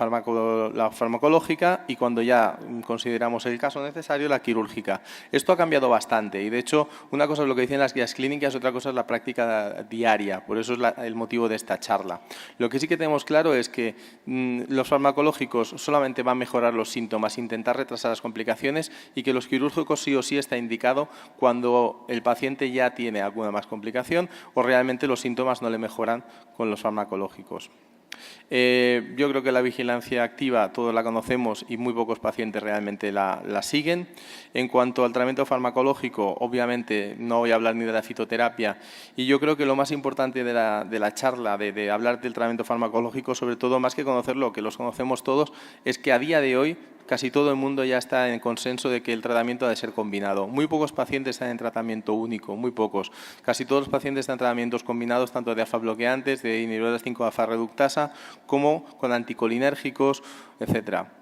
farmacológica y cuando ya consideramos el caso necesario, la quirúrgica. Esto ha cambiado bastante y, de hecho, una cosa es lo que dicen las guías clínicas, otra cosa es la práctica diaria. Por eso es el motivo de esta charla. Lo que sí que tenemos claro es que los farmacológicos solamente van a mejorar los síntomas, intentar retrasar las complicaciones, y que los quirúrgicos sí o sí está indicado cuando el paciente ya tiene alguna más complicación o realmente los síntomas no le mejoran con los farmacológicos. Yo creo que la vigilancia activa todos la conocemos y muy pocos pacientes realmente la siguen. En cuanto al tratamiento farmacológico, obviamente no voy a hablar ni de la fitoterapia, y yo creo que lo más importante de la charla, de hablar del tratamiento farmacológico, sobre todo más que conocerlo, que los conocemos todos, es que a día de hoy casi todo el mundo ya está en consenso de que el tratamiento ha de ser combinado. Muy pocos pacientes están en tratamiento único, muy pocos. Casi todos los pacientes están en tratamientos combinados, tanto de alfa-bloqueantes, de inhibidores 5-alfa-reductasa, como con anticolinérgicos, etcétera.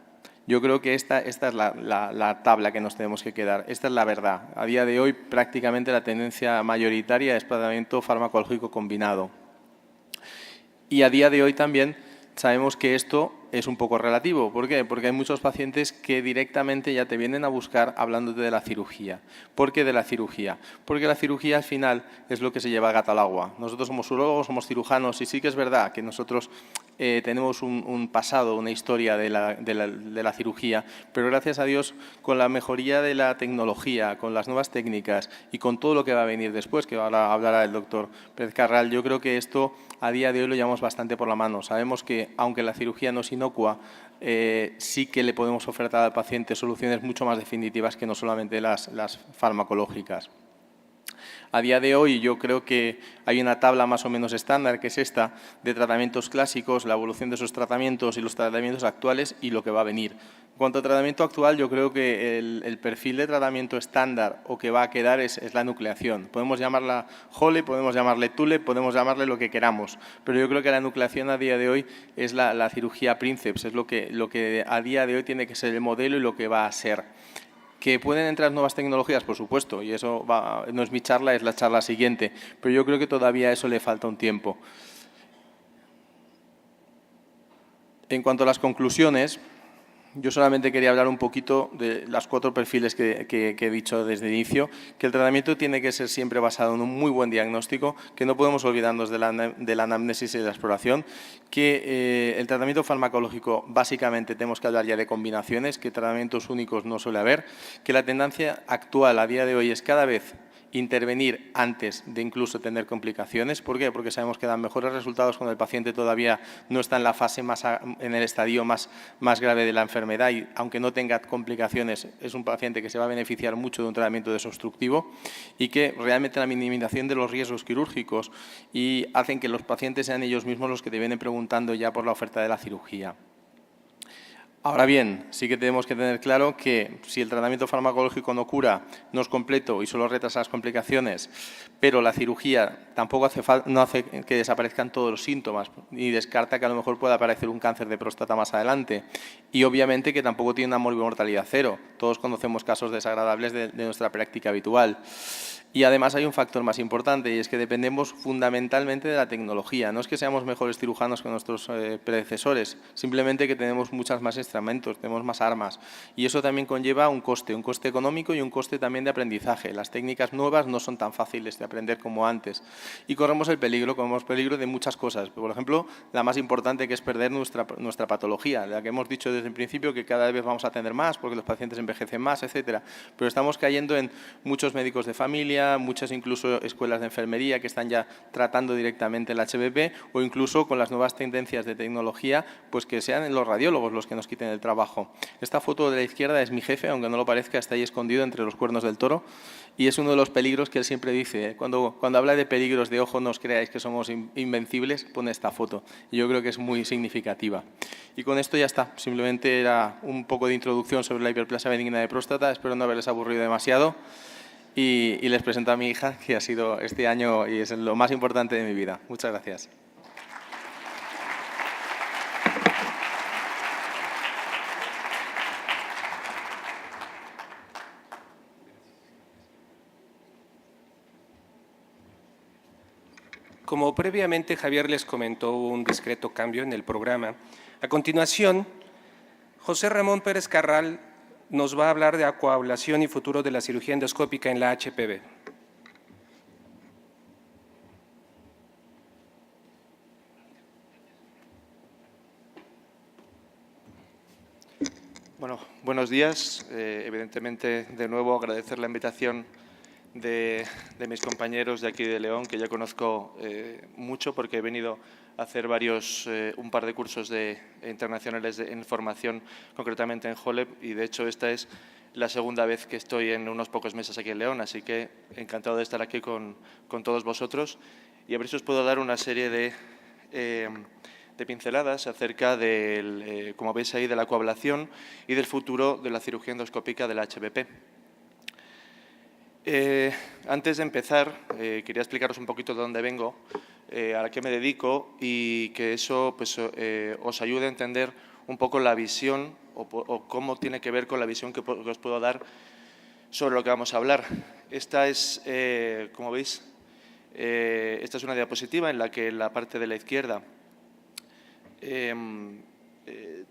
Yo creo que esta es la tabla que nos tenemos que quedar. Esta es la verdad. A día de hoy prácticamente la tendencia mayoritaria es tratamiento farmacológico combinado. Y a día de hoy también sabemos que esto es un poco relativo. ¿Por qué? Porque hay muchos pacientes que directamente ya te vienen a buscar hablándote de la cirugía. ¿Por qué de la cirugía? Porque la cirugía al final es lo que se lleva gato al agua. Nosotros somos urólogos, somos cirujanos, y sí que es verdad que nosotros tenemos un pasado, una historia de la cirugía, pero gracias a Dios, con la mejoría de la tecnología, con las nuevas técnicas y con todo lo que va a venir después, que ahora hablará el doctor Pérez Carral, yo creo que esto a día de hoy lo llevamos bastante por la mano. Sabemos que, aunque la cirugía no es inocua, sí que le podemos ofertar al paciente soluciones mucho más definitivas que no solamente las farmacológicas. A día de hoy yo creo que hay una tabla más o menos estándar, que es esta, de tratamientos clásicos, la evolución de esos tratamientos y los tratamientos actuales y lo que va a venir. En cuanto a tratamiento actual, yo creo que el perfil de tratamiento estándar o que va a quedar es la nucleación. Podemos llamarla Hole, podemos llamarle Tule, podemos llamarle lo que queramos, pero yo creo que la nucleación a día de hoy es la cirugía Princeps, es lo que a día de hoy tiene que ser el modelo y lo que va a ser. ¿Que pueden entrar nuevas tecnologías? Por supuesto, y eso no es mi charla, es la charla siguiente, pero yo creo que todavía a eso le falta un tiempo. En cuanto a las conclusiones, yo solamente quería hablar un poquito de los 4 perfiles que he dicho desde el inicio, que el tratamiento tiene que ser siempre basado en un muy buen diagnóstico, que no podemos olvidarnos de la anamnesis y de la exploración, que el tratamiento farmacológico básicamente tenemos que hablar ya de combinaciones, que tratamientos únicos no suele haber, que la tendencia actual a día de hoy es cada vez intervenir antes de incluso tener complicaciones. ¿Por qué? Porque sabemos que dan mejores resultados cuando el paciente todavía no está en la fase en el estadio más grave de la enfermedad, y aunque no tenga complicaciones es un paciente que se va a beneficiar mucho de un tratamiento desobstructivo, y que realmente la minimización de los riesgos quirúrgicos y hacen que los pacientes sean ellos mismos los que te vienen preguntando ya por la oferta de la cirugía. Ahora bien, sí que tenemos que tener claro que si el tratamiento farmacológico no cura, no es completo y solo retrasa las complicaciones, pero la cirugía tampoco no hace que desaparezcan todos los síntomas y descarta que a lo mejor pueda aparecer un cáncer de próstata más adelante. Y obviamente que tampoco tiene una mortalidad cero. Todos conocemos casos desagradables de nuestra práctica habitual. Y además hay un factor más importante y es que dependemos fundamentalmente de la tecnología. No es que seamos mejores cirujanos que nuestros predecesores, simplemente que tenemos muchas más instrumentos, tenemos más armas. Y eso también conlleva un coste económico y un coste también de aprendizaje. Las técnicas nuevas no son tan fáciles de aprender como antes. Y corremos el peligro de muchas cosas. Por ejemplo, la más importante, que es perder nuestra patología, la que hemos dicho desde el principio que cada vez vamos a atender más porque los pacientes envejecen más, etcétera. Pero estamos cayendo en muchos médicos de familia, muchas incluso escuelas de enfermería que están ya tratando directamente el HPV o incluso con las nuevas tendencias de tecnología, pues que sean los radiólogos los que nos quiten el trabajo. Esta foto de la izquierda es mi jefe, aunque no lo parezca, está ahí escondido entre los cuernos del toro y es uno de los peligros que él siempre dice. Cuando habla de peligros de ojo, no os creáis que somos invencibles, pone esta foto. Y yo creo que es muy significativa. Y con esto ya está. Simplemente era un poco de introducción sobre la hiperplasia benigna de próstata. Espero no haberles aburrido demasiado. Y les presento a mi hija, que ha sido este año y es lo más importante de mi vida. Muchas gracias. Como previamente Javier les comentó, hubo un discreto cambio en el programa. A continuación, José Ramón Pérez Carral nos va a hablar de acoablación y futuro de la cirugía endoscópica en la HPV. Bueno, buenos días. Evidentemente, de nuevo, agradecer la invitación de mis compañeros de aquí de León, que ya conozco mucho porque he venido a hacer un par de cursos internacionales en formación, concretamente en HOLEP, y de hecho esta es la segunda vez que estoy en unos pocos meses aquí en León, así que encantado de estar aquí con todos vosotros y a ver si os puedo dar una serie de pinceladas acerca del, como veis ahí, de la coablación y del futuro de la cirugía endoscópica del HPP. Antes de empezar, quería explicaros un poquito de dónde vengo, a qué me dedico y que eso pues, os ayude a entender un poco la visión o cómo tiene que ver con la visión que os puedo dar sobre lo que vamos a hablar. Esta es, como veis, esta es una diapositiva en la que en la parte de la izquierda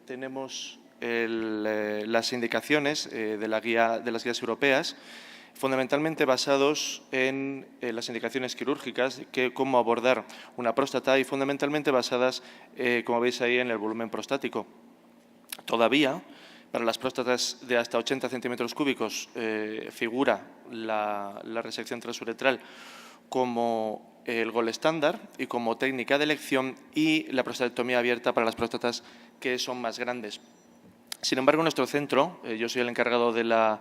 tenemos las indicaciones de las guías europeas, fundamentalmente basados en las indicaciones quirúrgicas, cómo abordar una próstata y fundamentalmente basadas, como veis ahí, en el volumen prostático. Todavía, para las próstatas de hasta 80 centímetros cúbicos, figura la resección transuretral como el gol estándar y como técnica de elección y la prostatectomía abierta para las próstatas que son más grandes. Sin embargo, en nuestro centro, yo soy el encargado de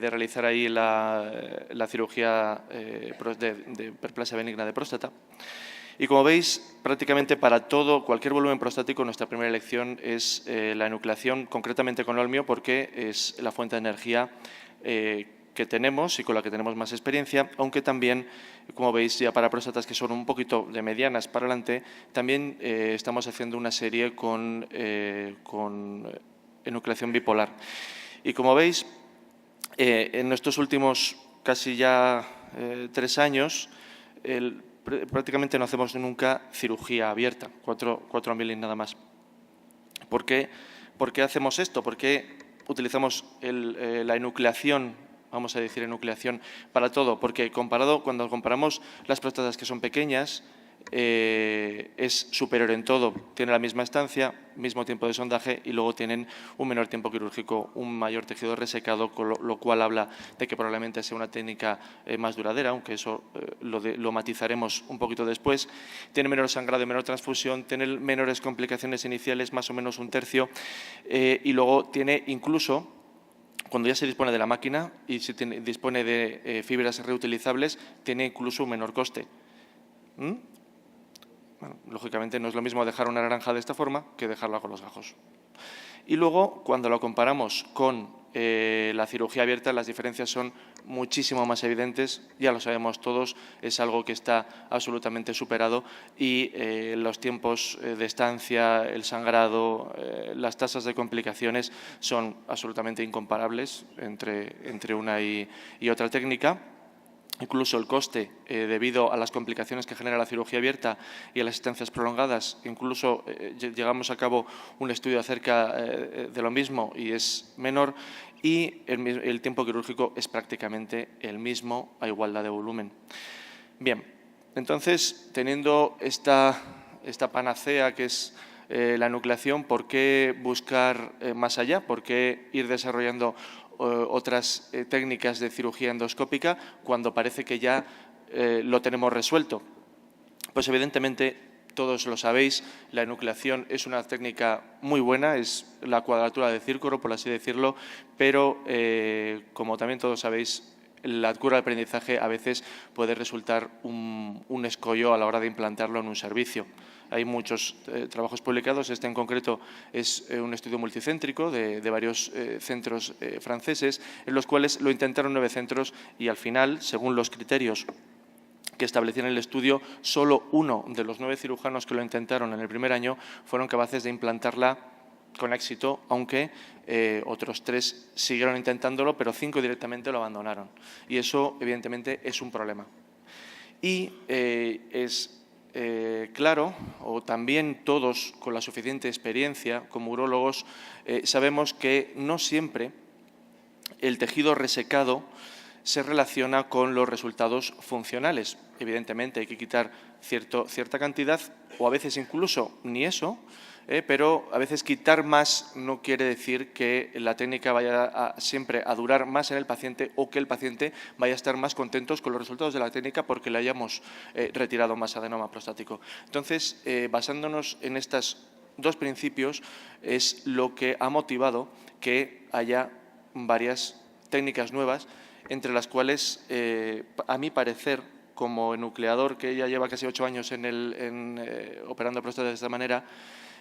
realizar ahí la cirugía de hiperplasia benigna de próstata. Y como veis, prácticamente para cualquier volumen prostático, nuestra primera elección es la enucleación, concretamente con olmio, porque es la fuente de energía que tenemos y con la que tenemos más experiencia, aunque también, como veis, ya para próstatas que son un poquito de medianas para adelante, también estamos haciendo una serie con enucleación bipolar. Y como veis, en estos últimos casi ya 3 años, prácticamente no hacemos nunca cirugía abierta, 4 milímetros nada más. ¿Por qué hacemos esto? ¿Por qué utilizamos la enucleación, vamos a decir enucleación, para todo? Porque cuando comparamos las próstatas que son pequeñas, es superior en todo. Tiene la misma estancia, mismo tiempo de sondaje y luego tienen un menor tiempo quirúrgico, un mayor tejido resecado, con lo cual habla de que probablemente sea una técnica más duradera, aunque eso lo matizaremos un poquito después. Tiene menor sangrado y menor transfusión, tiene menores complicaciones iniciales, más o menos 1/3, y luego tiene incluso, cuando ya se dispone de la máquina y se dispone de fibras reutilizables, tiene incluso un menor coste. Bueno, lógicamente no es lo mismo dejar una naranja de esta forma que dejarla con los gajos. Y luego, cuando lo comparamos con la cirugía abierta, las diferencias son muchísimo más evidentes, ya lo sabemos todos, es algo que está absolutamente superado y los tiempos de estancia, el sangrado, las tasas de complicaciones son absolutamente incomparables entre una y otra técnica. Incluso el coste, debido a las complicaciones que genera la cirugía abierta y a las estancias prolongadas, incluso llegamos a cabo un estudio acerca de lo mismo y es menor, y el tiempo quirúrgico es prácticamente el mismo a igualdad de volumen. Bien, entonces, teniendo esta panacea que es la enucleación, ¿por qué buscar más allá? ¿Por qué ir desarrollando otras técnicas de cirugía endoscópica cuando parece que ya lo tenemos resuelto? Pues evidentemente, todos lo sabéis, la enucleación es una técnica muy buena, es la cuadratura del círculo, por así decirlo, pero como también todos sabéis, la curva de aprendizaje a veces puede resultar un escollo a la hora de implantarlo en un servicio. Hay muchos trabajos publicados, este en concreto es un estudio multicéntrico de varios centros franceses, en los cuales lo intentaron 9 centros y al final, según los criterios que establecían el estudio, solo uno de los 9 cirujanos que lo intentaron en el primer año fueron capaces de implantarla con éxito, aunque otros 3 siguieron intentándolo, pero 5 directamente lo abandonaron. Y eso, evidentemente, es un problema. Y es claro, o también todos con la suficiente experiencia como urólogos, sabemos que no siempre el tejido resecado se relaciona con los resultados funcionales. Evidentemente hay que quitar cierta cantidad, o a veces incluso ni eso, pero a veces quitar más no quiere decir que la técnica vaya siempre a durar más en el paciente o que el paciente vaya a estar más contento con los resultados de la técnica porque le hayamos retirado más adenoma prostático. Entonces, basándonos en estos 2 principios, es lo que ha motivado que haya varias técnicas nuevas, entre las cuales, a mi parecer, como enucleador que ya lleva casi 8 años operando próstata de esta manera,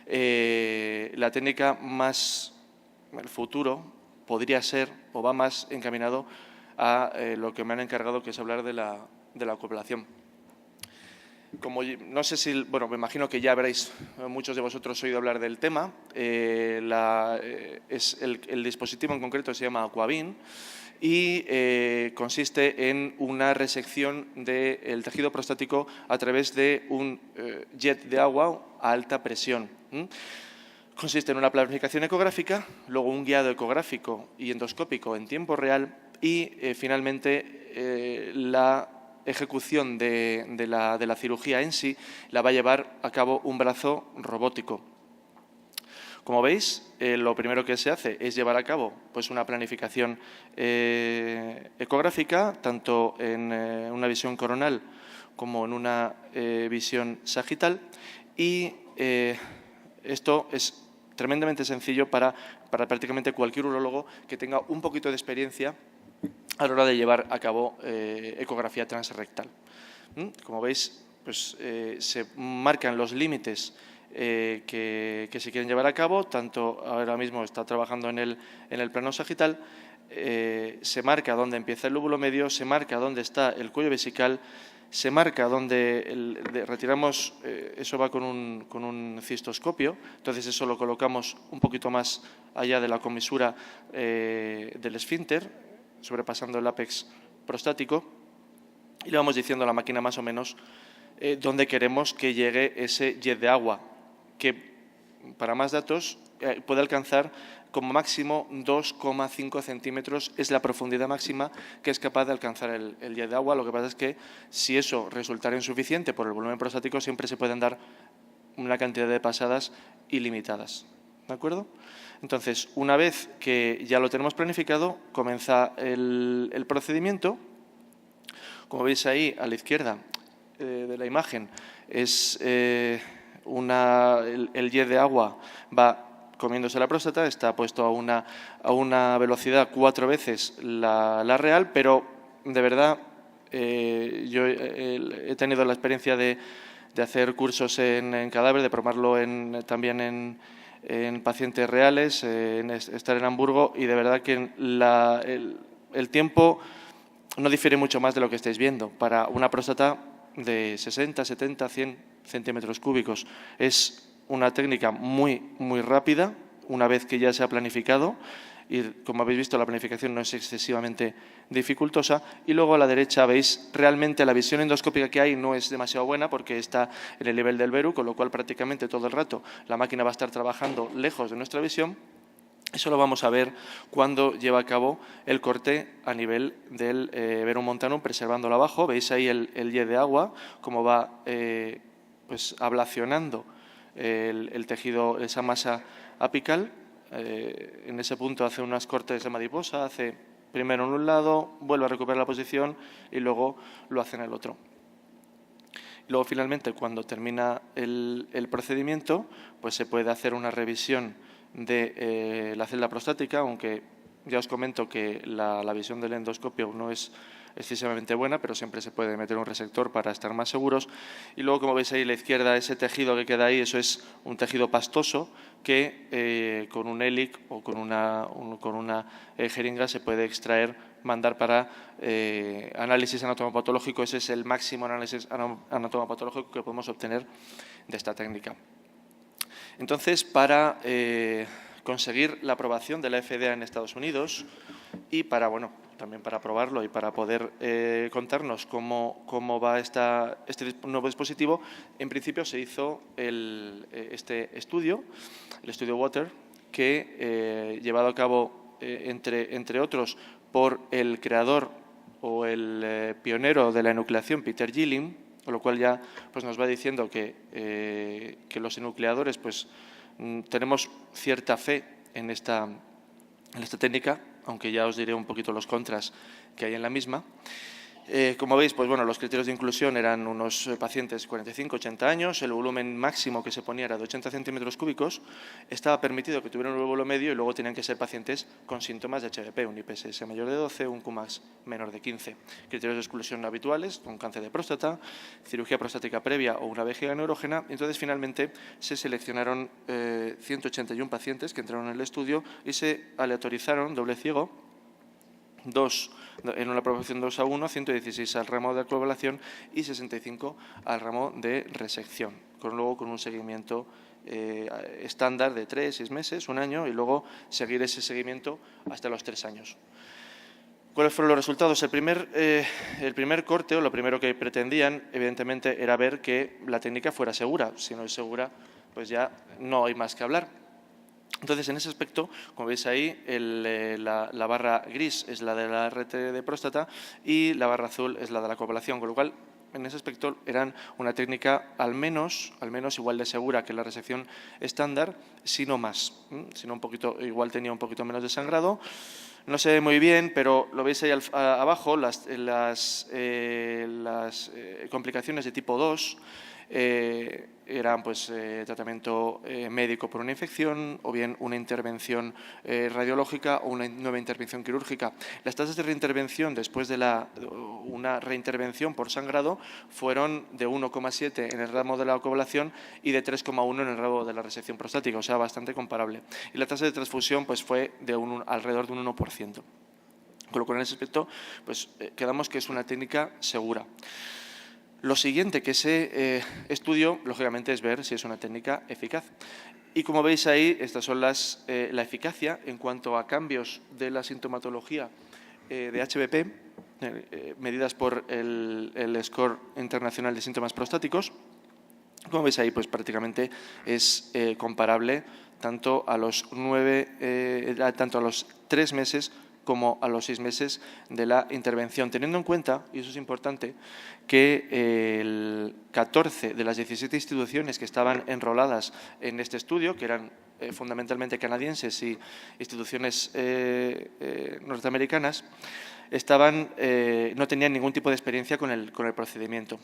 la técnica más, el futuro, podría ser o va más encaminado a lo que me han encargado, que es hablar de la acoplación. Como, no sé si, bueno, me imagino que ya habréis, muchos de vosotros, oído hablar del tema. El dispositivo en concreto se llama Aquavin y consiste en una resección del tejido prostático a través de un jet de agua a alta presión. Consiste en una planificación ecográfica, luego un guiado ecográfico y endoscópico en tiempo real y finalmente la ejecución de la cirugía en sí la va a llevar a cabo un brazo robótico. Como veis, lo primero que se hace es llevar a cabo pues, una planificación ecográfica, tanto en una visión coronal como en una visión sagital, y esto es tremendamente sencillo para prácticamente cualquier urólogo que tenga un poquito de experiencia a la hora de llevar a cabo ecografía transrectal. Como veis, pues, se marcan los límites que se quieren llevar a cabo, tanto ahora mismo está trabajando en el plano sagital, se marca dónde empieza el lóbulo medio, se marca dónde está el cuello vesical, se marca dónde retiramos, eso va con un cistoscopio, entonces eso lo colocamos un poquito más allá de la comisura del esfínter, sobrepasando el ápex prostático, y le vamos diciendo a la máquina más o menos dónde queremos que llegue ese jet de agua, que para más datos puede alcanzar como máximo 2,5 centímetros, es la profundidad máxima que es capaz de alcanzar el jet de agua. Lo que pasa es que si eso resultara insuficiente por el volumen prostático, siempre se pueden dar una cantidad de pasadas ilimitadas. ¿De acuerdo? Entonces, una vez que ya lo tenemos planificado, comienza el procedimiento. Como veis ahí a la izquierda de la imagen, es el jet de agua va comiéndose la próstata, está puesto a una velocidad 4 veces la real, pero de verdad yo he tenido la experiencia de hacer cursos en cadáver, de probarlo también en pacientes reales, estar en Hamburgo, y de verdad que el tiempo no difiere mucho más de lo que estáis viendo. Para una próstata de 60, 70, 100 centímetros cúbicos es una técnica muy, muy rápida una vez que ya se ha planificado. Y como habéis visto, la planificación no es excesivamente dificultosa. Y luego a la derecha veis realmente la visión endoscópica que hay no es demasiado buena porque está en el nivel del veru, con lo cual prácticamente todo el rato la máquina va a estar trabajando lejos de nuestra visión. Eso lo vamos a ver cuando lleva a cabo el corte a nivel del verum montanum, preservándolo abajo. Veis ahí el Y de agua, cómo va pues ablacionando el tejido, esa masa apical. En ese punto hace unos cortes de mariposa, hace primero en un lado, vuelve a recuperar la posición y luego lo hace en el otro. Y luego finalmente, cuando termina el procedimiento, pues se puede hacer una revisión de la celda prostática, aunque ya os comento que la visión del endoscopio no es excesivamente buena, pero siempre se puede meter un resector para estar más seguros. Y luego, como veis ahí a la izquierda, ese tejido que queda ahí, eso es un tejido pastoso que con un ELIC o con una jeringa se puede extraer, mandar para análisis anatomopatológico. Ese es el máximo análisis anatomopatológico que podemos obtener de esta técnica. Entonces, para conseguir la aprobación de la FDA en Estados Unidos y para, bueno, también para probarlo y para poder contarnos cómo va este nuevo dispositivo, en principio se hizo este estudio, el estudio WATER, que llevado a cabo, entre otros, por el creador o el pionero de la enucleación, Peter Jilling, con lo cual ya pues, nos va diciendo que los enucleadores pues, tenemos cierta fe en esta técnica, aunque ya os diré un poquito los contras que hay en la misma. Como veis, pues bueno, los criterios de inclusión eran unos pacientes 45-80 años, el volumen máximo que se ponía era de 80 centímetros cúbicos, estaba permitido que tuvieran un óvulo medio y luego tenían que ser pacientes con síntomas de HBP, un IPSS mayor de 12, un Qmax menor de 15. Criterios de exclusión habituales, con cáncer de próstata, cirugía prostática previa o una vejiga neurógena. Entonces, finalmente, se seleccionaron 181 pacientes que entraron en el estudio y se aleatorizaron, doble ciego, en una proporción 2:1, 116 al ramo de coagulación y 65 al ramo de resección, luego con un seguimiento estándar de 3, 6 meses, un año, y luego seguir ese seguimiento hasta los 3 años. ¿Cuáles fueron los resultados? El primer corte, o lo primero que pretendían, evidentemente, era ver que la técnica fuera segura. Si no es segura, pues ya no hay más que hablar. Entonces, en ese aspecto, como veis ahí, la barra gris es la de la RT de próstata y la barra azul es la de la coagulación, con lo cual, en ese aspecto, eran una técnica al menos igual de segura que la resección estándar, si no más. Si no, un poquito, igual tenía un poquito menos de sangrado. No se ve muy bien, pero lo veis ahí abajo, las complicaciones de tipo 2, eran pues tratamiento médico por una infección o bien una intervención radiológica o una nueva intervención quirúrgica. Las tasas de reintervención después de una reintervención por sangrado fueron de 1,7 en el ramo de la coagulación y de 3,1 en el ramo de la resección prostática, o sea, bastante comparable. Y la tasa de transfusión pues fue de alrededor de un 1%. Con lo cual, en ese aspecto, pues quedamos que es una técnica segura. Lo siguiente que ese estudio, lógicamente, es ver si es una técnica eficaz. Y como veis ahí, estas son la eficacia en cuanto a cambios de la sintomatología de HBP, medidas por el Score Internacional de Síntomas Prostáticos. Como veis ahí, pues prácticamente es comparable tanto a los 3 meses como a los 6 meses de la intervención, teniendo en cuenta, y eso es importante, que el 14 de las 17 instituciones que estaban enroladas en este estudio, que eran fundamentalmente canadienses y instituciones norteamericanas, no tenían ningún tipo de experiencia con el procedimiento.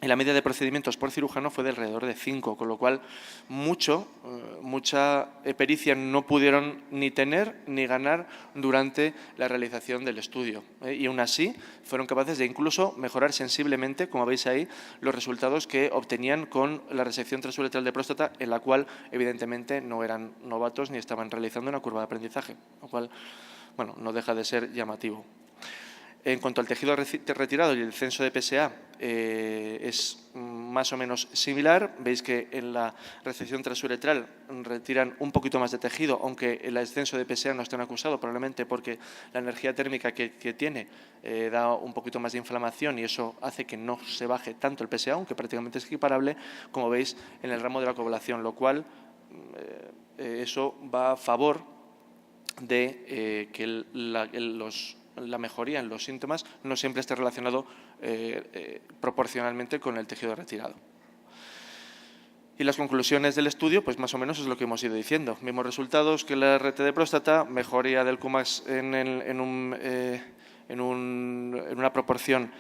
y la media de procedimientos por cirujano fue de alrededor de 5, con lo cual mucha pericia no pudieron ni tener ni ganar durante la realización del estudio. Y aún así fueron capaces de incluso mejorar sensiblemente, como veis ahí, los resultados que obtenían con la resección transuretral de próstata, en la cual evidentemente no eran novatos ni estaban realizando una curva de aprendizaje, lo cual bueno, no deja de ser llamativo. En cuanto al tejido retirado y el censo de PSA, es más o menos similar. Veis que en la resección transuretral retiran un poquito más de tejido, aunque el descenso de PSA no está acusado, probablemente porque la energía térmica que tiene da un poquito más de inflamación y eso hace que no se baje tanto el PSA, aunque prácticamente es equiparable, como veis, en el ramo de la coagulación, lo cual eso va a favor de que la mejoría en los síntomas no siempre esté relacionado proporcionalmente con el tejido retirado. Y las conclusiones del estudio, pues más o menos es lo que hemos ido diciendo. Mismos resultados que la RT de próstata, mejoría del Qmax en una proporción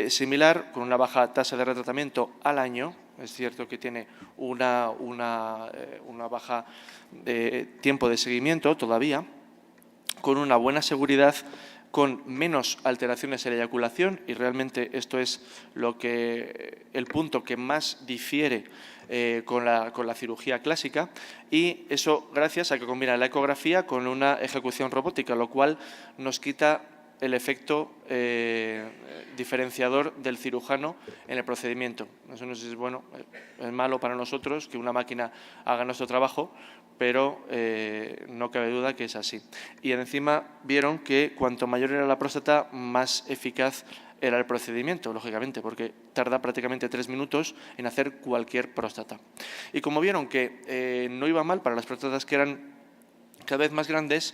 similar, con una baja tasa de retratamiento al año. Es cierto que tiene una baja tiempo de seguimiento todavía, con una buena seguridad, con menos alteraciones en la eyaculación, y realmente esto es el punto que más difiere con la cirugía clásica, y eso gracias a que combina la ecografía con una ejecución robótica, lo cual nos quita el efecto diferenciador del cirujano en el procedimiento. Eso no sé si es bueno, es malo para nosotros que una máquina haga nuestro trabajo, pero no cabe duda que es así. Y encima vieron que cuanto mayor era la próstata, más eficaz era el procedimiento, lógicamente, porque tarda prácticamente 3 minutos en hacer cualquier próstata. Y como vieron que no iba mal para las próstatas que eran cada vez más grandes,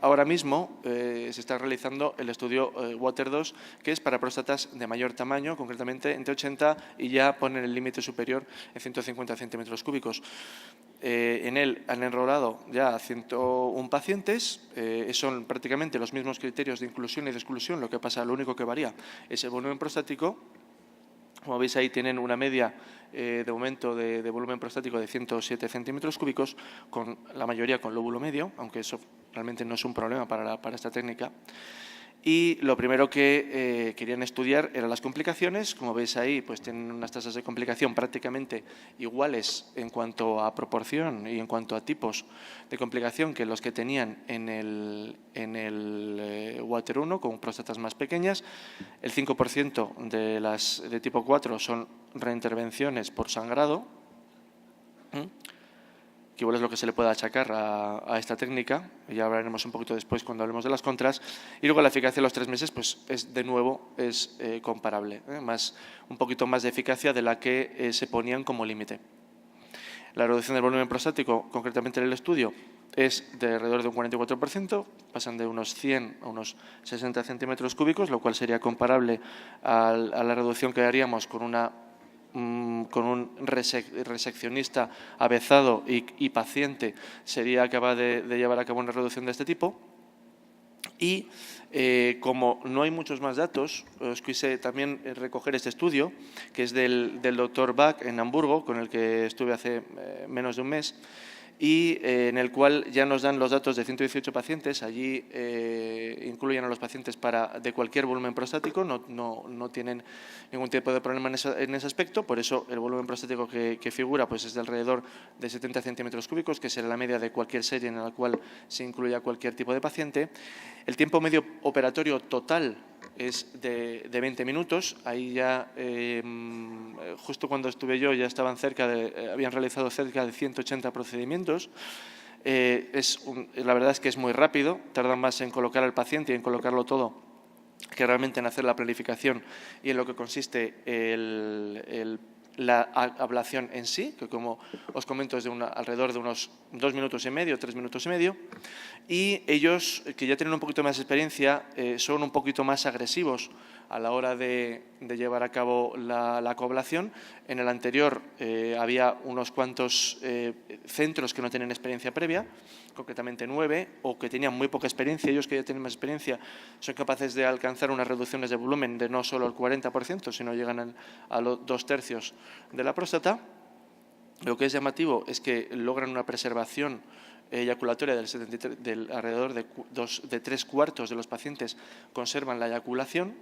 ahora mismo se está realizando el estudio Water 2, que es para próstatas de mayor tamaño, concretamente entre 80 y ya ponen el límite superior en 150 centímetros cúbicos. En él han enrolado ya 101 pacientes, son prácticamente los mismos criterios de inclusión y de exclusión, lo que pasa, lo único que varía es el volumen prostático. Como veis ahí tienen una media de aumento de volumen prostático de 107 centímetros cúbicos, con la mayoría con lóbulo medio, aunque eso realmente no es un problema para esta técnica. Y lo primero que querían estudiar eran las complicaciones. Como veis ahí, pues tienen unas tasas de complicación prácticamente iguales en cuanto a proporción y en cuanto a tipos de complicación que los que tenían en el Water 1, con próstatas más pequeñas. El 5% de las de tipo 4 son reintervenciones por sangrado, que igual es lo que se le puede achacar a esta técnica, y ya hablaremos un poquito después cuando hablemos de las contras. Y luego la eficacia a los 3 meses, pues de nuevo es comparable, un poquito más de eficacia de la que se ponían como límite. La reducción del volumen prostático, concretamente en el estudio, es de alrededor de un 44%, pasan de unos 100 a unos 60 centímetros cúbicos, lo cual sería comparable a la reducción que haríamos con un reseccionista avezado y paciente, sería capaz de llevar a cabo una reducción de este tipo. Y como no hay muchos más datos, os quise también recoger este estudio, que es del doctor Bach en Hamburgo, con el que estuve hace menos de un mes, y en el cual ya nos dan los datos de 118 pacientes. Allí incluyen a los pacientes de cualquier volumen prostático, no tienen ningún tipo de problema en ese aspecto. Por eso el volumen prostático que figura pues es de alrededor de 70 centímetros cúbicos, que será la media de cualquier serie en la cual se incluya cualquier tipo de paciente. El tiempo medio operatorio total es de 20 minutos. Ahí ya, justo cuando estuve yo, ya habían realizado cerca de 180 procedimientos. La verdad es que es muy rápido, tardan más en colocar al paciente y en colocarlo todo que realmente en hacer la planificación y en lo que consiste la ablación en sí, que como os comento es alrededor de unos 2 minutos y medio, 3 minutos y medio, y ellos, que ya tienen un poquito más de experiencia, son un poquito más agresivos a la hora de llevar a cabo la coagulación. En el anterior había unos cuantos centros que no tenían experiencia previa, concretamente 9, o que tenían muy poca experiencia. Ellos que ya tienen más experiencia son capaces de alcanzar unas reducciones de volumen de no solo el 40%, sino llegan a los 2/3 de la próstata. Lo que es llamativo es que logran una preservación eyaculatoria del alrededor de 3/4 de los pacientes conservan la eyaculación,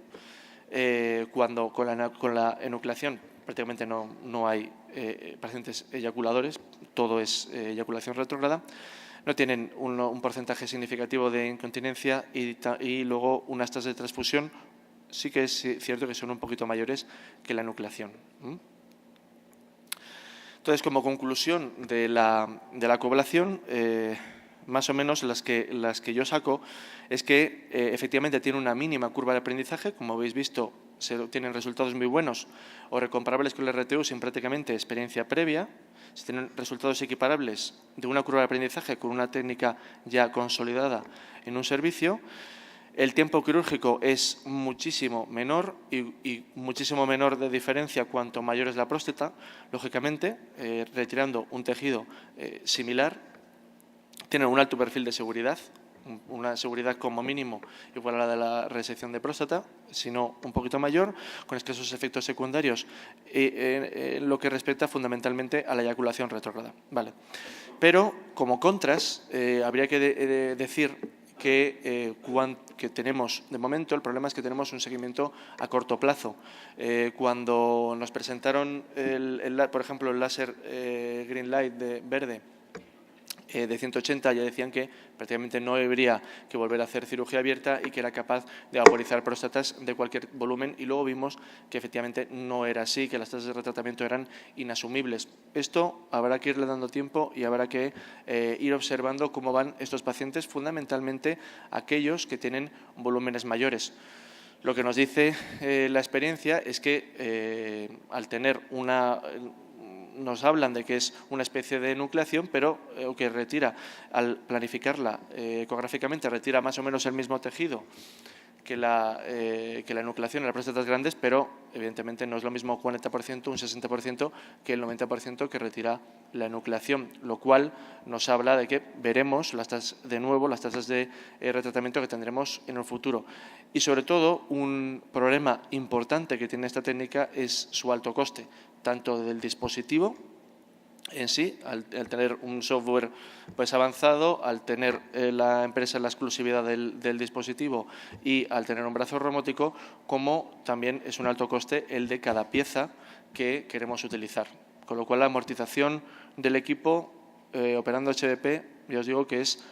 cuando con la enucleación prácticamente no hay pacientes eyaculadores, todo es eyaculación retrógrada. No tienen un porcentaje significativo de incontinencia y luego unas tasas de transfusión sí que es cierto que son un poquito mayores que la enucleación. Entonces, como conclusión de la coagulación, más o menos las que yo saco es que efectivamente tiene una mínima curva de aprendizaje. Como habéis visto, se obtienen resultados muy buenos o recomparables con el RTU sin prácticamente experiencia previa. Se tienen resultados equiparables de una curva de aprendizaje con una técnica ya consolidada en un servicio. El tiempo quirúrgico es muchísimo menor y muchísimo menor de diferencia cuanto mayor es la próstata, lógicamente, retirando un tejido similar. Tienen un alto perfil de seguridad, una seguridad como mínimo igual a la de la resección de próstata, sino un poquito mayor, con escasos efectos secundarios, lo que respecta fundamentalmente a la eyaculación retrógrada. Vale. Pero, como contras, habría que decir que tenemos, de momento, el problema es que tenemos un seguimiento a corto plazo. Cuando nos presentaron, por ejemplo, el láser Green Light verde de 180, ya decían que prácticamente no habría que volver a hacer cirugía abierta y que era capaz de vaporizar próstatas de cualquier volumen, y luego vimos que efectivamente no era así, que las tasas de retratamiento eran inasumibles. Esto habrá que irle dando tiempo y habrá que ir observando cómo van estos pacientes, fundamentalmente aquellos que tienen volúmenes mayores. Lo que nos dice la experiencia es que al tener nos hablan de que es una especie de enucleación, pero que retira, al planificarla ecográficamente, retira más o menos el mismo tejido que la enucleación en las próstatas grandes, pero evidentemente no es lo mismo un 40%, un 60% que el 90% que retira la enucleación, lo cual nos habla de que veremos las tasas de retratamiento que tendremos en el futuro. Y sobre todo, un problema importante que tiene esta técnica es su alto coste, tanto del dispositivo en sí, al tener un software pues avanzado, al tener la empresa la exclusividad del dispositivo y al tener un brazo robótico, como también es un alto coste el de cada pieza que queremos utilizar. Con lo cual, la amortización del equipo operando HVP, ya os digo que es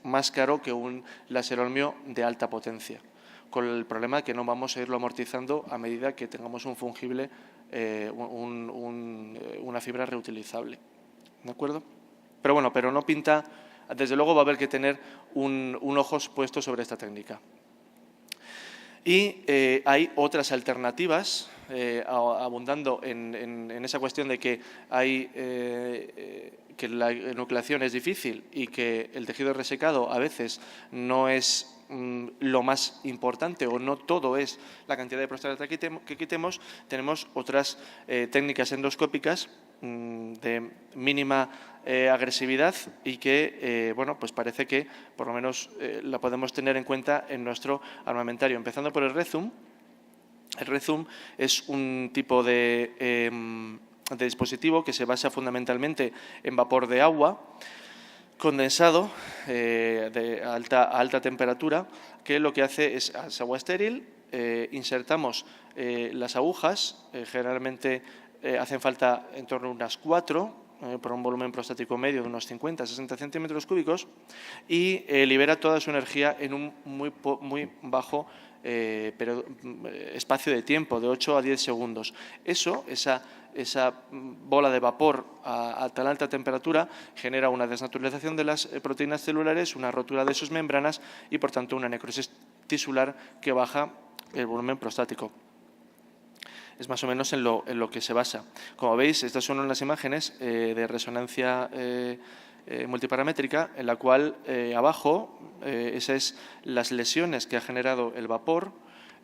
más caro que un laserolmio de alta potencia, con el problema que no vamos a irlo amortizando a medida que tengamos un fungible, una fibra reutilizable. ¿De acuerdo? Pero bueno, pero no pinta, desde luego va a haber que tener un ojo puesto sobre esta técnica. Y hay otras alternativas, abundando en esa cuestión de que que la enucleación es difícil y que el tejido resecado a veces no es lo más importante, o no todo es la cantidad de próstata que quitemos. Tenemos otras técnicas endoscópicas de mínima agresividad y que, bueno, pues parece que por lo menos la podemos tener en cuenta en nuestro armamentario. Empezando por el Rezum. El Rezum es un tipo de dispositivo que se basa fundamentalmente en vapor de agua condensado a alta temperatura, que lo que hace es agua estéril. Insertamos las agujas, generalmente hacen falta en torno a unas 4, por un volumen prostático medio de unos 50-60 centímetros cúbicos, y libera toda su energía en un muy bajo espacio de tiempo, de 8 a 10 segundos. Esa bola de vapor a tan alta temperatura genera una desnaturalización de las proteínas celulares, una rotura de sus membranas y, por tanto, una necrosis tisular que baja el volumen prostático. Es más o menos en lo que se basa. Como veis, estas son unas imágenes de resonancia multiparamétrica, en la cual abajo esas es las lesiones que ha generado el vapor,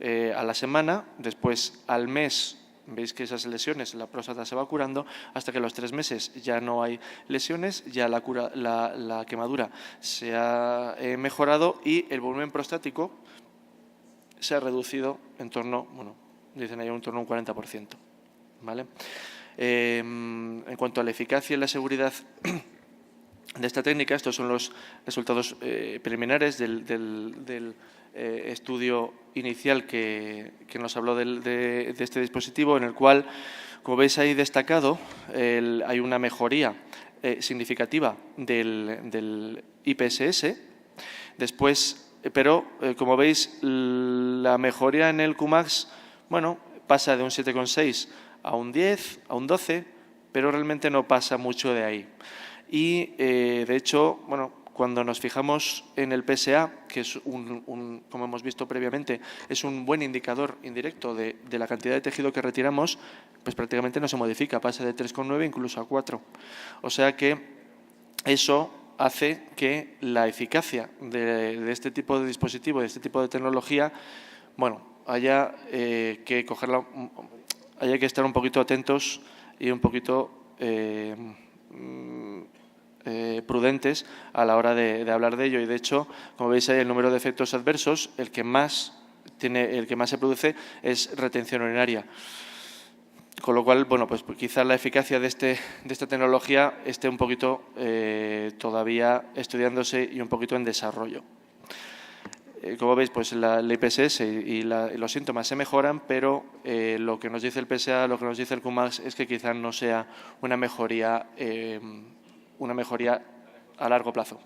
a la semana, después al mes veis que esas lesiones, la próstata se va curando, hasta que a los 3 meses ya no hay lesiones, ya la quemadura se ha mejorado y el volumen prostático se ha reducido en torno, bueno, dicen ahí en torno a un 40%. ¿Vale? En cuanto a la eficacia y la seguridad de esta técnica, estos son los resultados preliminares del estudio inicial que nos habló de este dispositivo, en el cual, como veis ahí destacado, hay una mejoría significativa del IPSS. Después, pero como veis, la mejoría en el Qmax, bueno, pasa de un 7,6 a un 10, a un 12, pero realmente no pasa mucho de ahí. Y, de hecho, bueno, cuando nos fijamos en el PSA, que es como hemos visto previamente, es un buen indicador indirecto de la cantidad de tejido que retiramos, pues prácticamente no se modifica, pasa de 3,9 incluso a 4. O sea que eso hace que la eficacia de este tipo de dispositivo, de este tipo de tecnología, bueno, haya que estar un poquito atentos y un poquito prudentes a la hora de hablar de ello. Y de hecho, como veis ahí, el número de efectos adversos, el que más se produce es retención urinaria. Con lo cual, bueno, pues quizás la eficacia de esta tecnología esté un poquito todavía estudiándose y un poquito en desarrollo. Como veis, pues el IPSS y los síntomas se mejoran, pero lo que nos dice el PSA, lo que nos dice el Qmax es que quizás no sea una mejoría a largo plazo.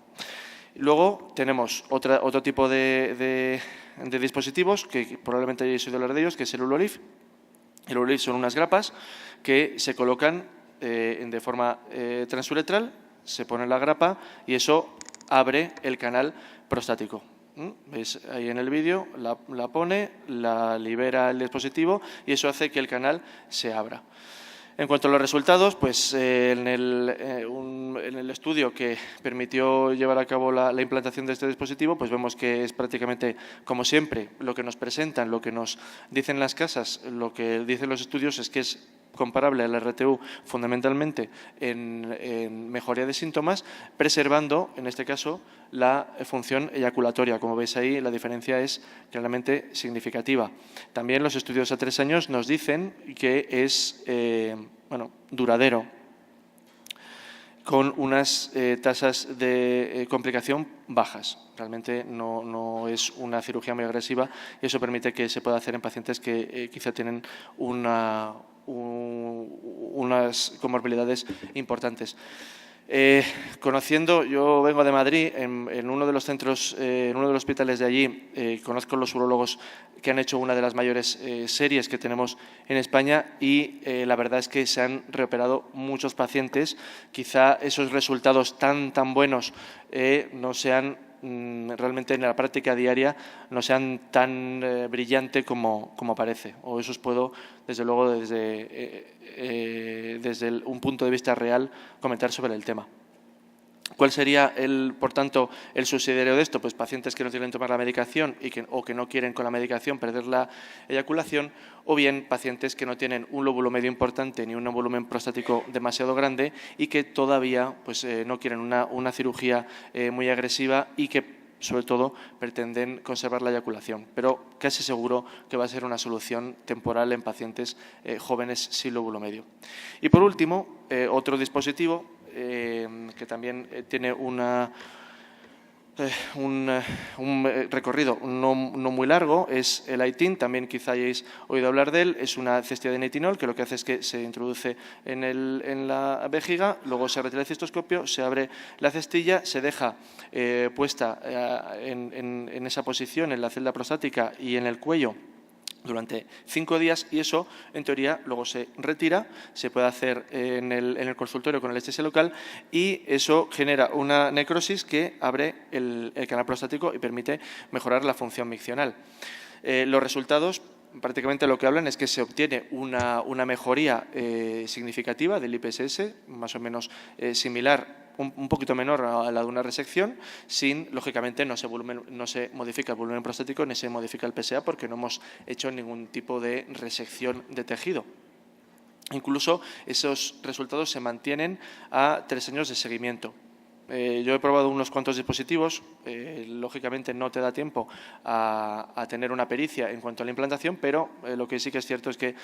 Luego tenemos otro tipo de dispositivos que probablemente hayáis oído hablar de ellos, que es el Ulolif. El Ulolif son unas grapas que se colocan de forma transuretral, se pone la grapa y eso abre el canal prostático. ¿Veis ahí en el vídeo? La pone, la libera el dispositivo y eso hace que el canal se abra. En cuanto a los resultados, pues en el estudio que permitió llevar a cabo la implantación de este dispositivo, pues vemos que es prácticamente, como siempre, lo que nos presentan, lo que nos dicen las casas, lo que dicen los estudios es que es comparable al RTU fundamentalmente en mejoría de síntomas, preservando, en este caso, la función eyaculatoria. Como veis ahí, la diferencia es claramente significativa. También los estudios a 3 años nos dicen que es duradero, con unas tasas de complicación bajas. Realmente no es una cirugía muy agresiva y eso permite que se pueda hacer en pacientes que quizá tienen unas comorbilidades importantes. Yo vengo de Madrid, en uno de los centros, en uno de los hospitales de allí, conozco los urólogos que han hecho una de las mayores series que tenemos en España y la verdad es que se han reoperado muchos pacientes. Quizá esos resultados tan buenos no sean realmente en la práctica diaria no sean tan brillante como parece, o eso os puedo, desde luego, desde un punto de vista real, comentar sobre el tema. ¿Cuál sería, por tanto, el subsidiario de esto? Pues pacientes que no quieren tomar la medicación o que no quieren con la medicación perder la eyaculación, o bien pacientes que no tienen un lóbulo medio importante ni un volumen prostático demasiado grande y que todavía pues, no quieren una cirugía muy agresiva y que, sobre todo, pretenden conservar la eyaculación. Pero casi seguro que va a ser una solución temporal en pacientes jóvenes sin lóbulo medio. Y, por último, otro dispositivo que también tiene un recorrido no muy largo, es el ITIN, también quizá hayáis oído hablar de él. Es una cestilla de nitinol que lo que hace es que se introduce en la vejiga, luego se retira el cistoscopio, se abre la cestilla, se deja puesta en esa posición en la celda prostática y en el cuello durante 5 días y eso, en teoría, luego se retira, se puede hacer en el consultorio con anestesia local y eso genera una necrosis que abre el canal prostático y permite mejorar la función miccional. Los resultados prácticamente lo que hablan es que se obtiene una mejoría significativa del IPSS, más o menos similar, un poquito menor a la de una resección, lógicamente, no se modifica el volumen prostático ni se modifica el PSA porque no hemos hecho ningún tipo de resección de tejido. Incluso esos resultados se mantienen a 3 años de seguimiento. Yo he probado unos cuantos dispositivos, lógicamente no te da tiempo a tener una pericia en cuanto a la implantación, pero lo que sí que es cierto es que